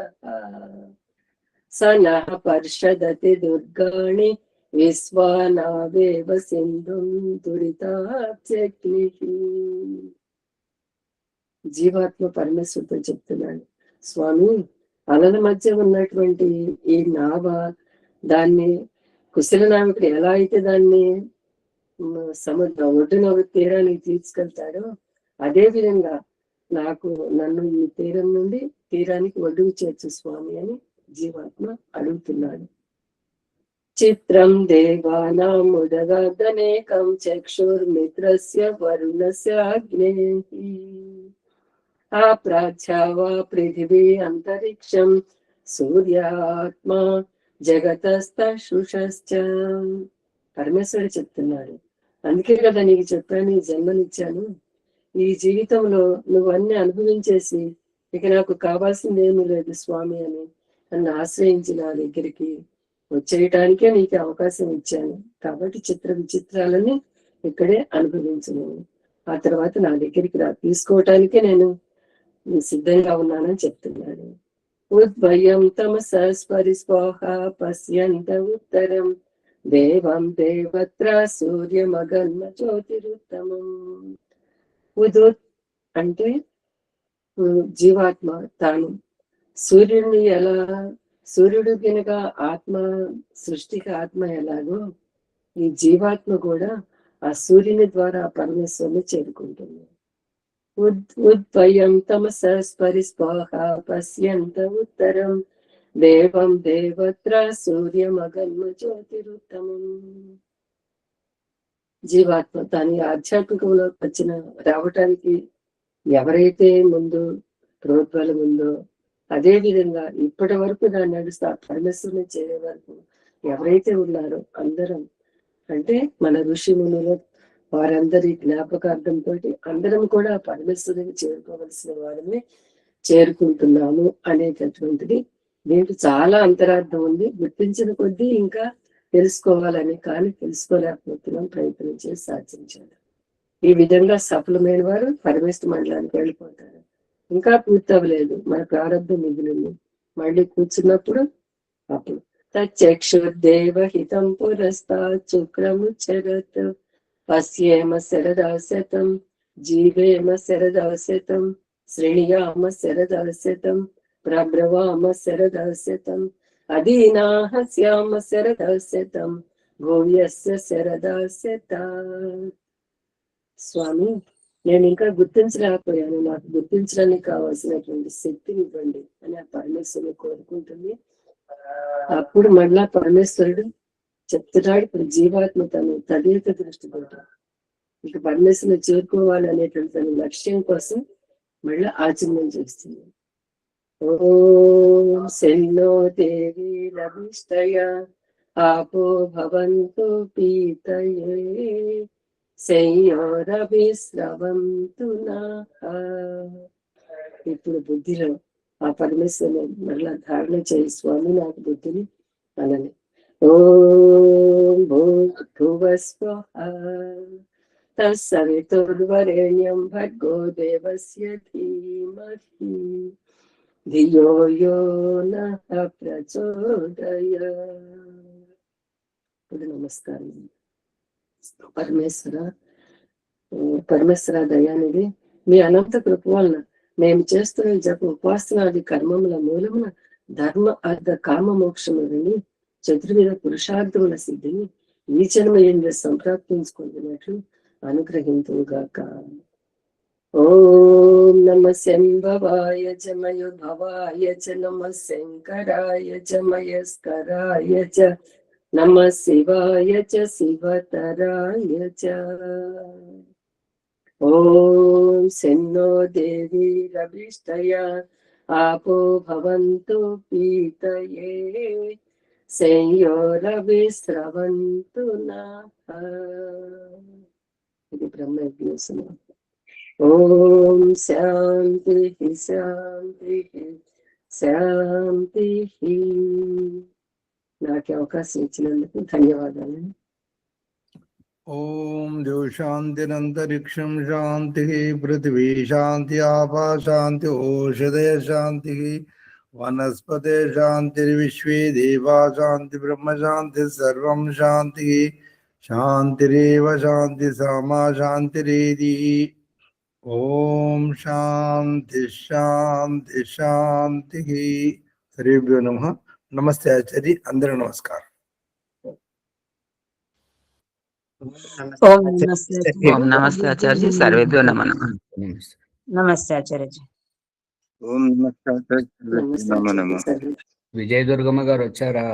సనః పర్షదతి దుర్గాణి విశ్వానావేవ సింధుం దురితాప్యగ్నిః. జీవాత్మ పరమేశ్వరుతో చెప్తున్నాడు, స్వామి అలల మధ్య ఉన్నటువంటి ఈ నావ, దాన్ని కుశల నావికుడు ఎలా అయితే దాన్ని సముద్ర ఒడ్డున తీరానికి తీసుకెళ్తాడో అదే విధంగా నన్ను ఈ తీరం నుండి తీరానికి ఒడ్డుకు చేర్చు స్వామి అని జీవాత్మ అడుగుతున్నాడు. చిత్రం దేవానాముదగదనేకం చక్షుర్మిత్రస్య వరుణస్య అగ్నేః ఆప్రాచ్యావా పృథివీ అంతరిక్షం సూర్యాత్మా జగతస్తశుషశ్చ. పరమేశ్వరుడు చెప్తున్నాడు, అందుకే కదా నీకు చెప్పాను, ఈ జన్మనిచ్చాను. ఈ జీవితంలో నువ్వన్నీ అనుభవించేసి ఇక నాకు కావాల్సింది ఏమీ లేదు స్వామి అని నన్ను ఆశ్రయించి నా దగ్గరికి వచ్చేయటానికే నీకు అవకాశం ఇచ్చాను. కాబట్టి చిత్ర విచిత్రాలని ఇక్కడే అనుభవించను. ఆ తర్వాత నా దగ్గరికి తీసుకోవటానికే నేను సిద్ధంగా ఉన్నానని చెప్తున్నాడు. ఉద్భయం తమసస్పరిస్పోహ పశ్యంత ఉత్తరం దేవం దేవత్ర సూర్యమగన్మ జ్యోతిరుత్తమం. ఉదుత్ అంటే జీవాత్మ తాను సూర్యుడిని ఎలా సూర్యుడు కనుక ఆత్మ, సృష్టికి ఆత్మ ఎలాగో ఈ జీవాత్మ కూడా ఆ సూర్యుని ద్వారా పరమేశ్వరుని చేరుకుంటుంది. ఉద్వయం తమసస్పరిస్పాహ పశ్యంత ఉత్తరం దేవం దేవత్ర సూర్యమగన్మ జ్యోతిరుత్తమం. జీవాత్మ దాని ఆధ్యాత్మికంలో రావటానికి ఎవరైతే ముందు ప్రోద్బలం ఉందో, అదే విధంగా ఇప్పటి వరకు దాన్ని నడుస్తా పరమేశ్వరుని చేరే వరకు ఎవరైతే ఉన్నారో అందరం, అంటే మన ఋషి మునులు వారందరి జ్ఞాపకార్థంతో అందరం కూడా పరమేశ్వరుని చేరుకోవలసిన వారమే చేరుకుంటున్నాము అనేటటువంటిది దీనికి చాలా అంతరార్థం ఉంది. గుర్తించిన కొద్దీ ఇంకా తెలుసుకోవాలని, కానీ తెలుసుకోలేకపోతున్నాం. ప్రయత్నం చేసి సాధించాలి. ఈ విధంగా సఫలమైన వారు పరమేశ్వర మండలానికి వెళ్ళిపోతారు. ఇంకా పూర్తవలేదు, మన ప్రారంభం మిగిలింది. మళ్ళీ కూర్చున్నప్పుడు అప్పుడు తక్షుర్దేవహితం పురస్తాత్ శుక్రముచ్చరత్ పశ్యేమ శరదాశతం జీవేమ శరదాశతం శ్రేణియామ శరదాశతం ప్రబ్రవామ శరదాశతం అదీనాహస్యామ శరదాశతం భూయస్య శరదాశత. స్వామి, నేను ఇంకా గుర్తించలేకపోయాను, నాకు గుర్తించడానికి కావాల్సినటువంటి శక్తిని ఇవ్వండి అని ఆ పరమేశ్వరుని కోరుకుంటుంది. అప్పుడు మళ్ళా పరమేశ్వరుడు చెప్తున్నాడు, ఇప్పుడు జీవాత్మ తను తదేక దృష్టి పెట్టాడు. ఇక పరమేశ్వరుని చేరుకోవాలి అనేటువంటి తన లక్ష్యం కోసం మళ్ళీ ఆచరణ చేస్తుంది. ఓం శన్నో దేవి రవిష్టయ ఆపో భవంతు పీతయే సంయోరవిశ్రవంతు నః. ఇప్పుడు బుద్ధిలో ఆ పరమేశ్వరుని మరలా ధారణ చేయి. స్వామి, నాకు బుద్ధిని అనని. ఓం భూర్భువస్వః తత్సవితుర్వరేణ్యం భర్గో దేవస్య ధీమహి ధియో యో నః ప్రచోదయాత్. ఇప్పుడు నమస్కారం. పరమేశ్వర దయానిధి, మీ అనంత కృప వలన మేము చేస్తున్న జప ఉపాసనాది కర్మముల మూలమున ధర్మ అర్థ కామ మోక్షములని చతుర్విధ పురుషార్థముల సిద్ధిని ఈ జన్మ ఎందు సంప్రాప్తించుకుంటున్నట్లు అనుగ్రహింతుగాక. ఓం నమ శంభవాయ జమయు భవాయ చ నమ శంకరాయ జమయస్కరాయ చ నమ శివాయ చ శివతరాయ చ. ఓం శన్నో దేవి రవిష్టయ ఆపో భవంతు పీతయే సంయోరవిశ్రవంతు నః. ఇది బ్రహ్మజ్ఞానం. ఓం శాంతి శాంతి శాంతి. నాకు అవకాశం ఇచ్చినందుకు ధన్యవాదాలు. ఓం దేవ శాంతిరంతరిక్షం శాంతి పృథివీ శాంతి ఆపా శాంతి ఓషధయ శాంతి వనస్పతే శాంతిర్విశ్వే దేవా శాంతి బ్రహ్మ శాంతి సర్వం శాంతి శాంతిరేవ శాంతి సమా శాంతిరేది. ఓం శాంతి శాంతి శాంతి. శ్రీభ్యో నమః. నమస్తే ఆచార్య, అందరూ నమస్కారం. ఓం నమస్తే ఆచార్య, సర్వేభ్యో నమః. నమస్తే ఆచార్య. ఓం నమస్తే. విజయదుర్గమ్మ గారు వచ్చారా?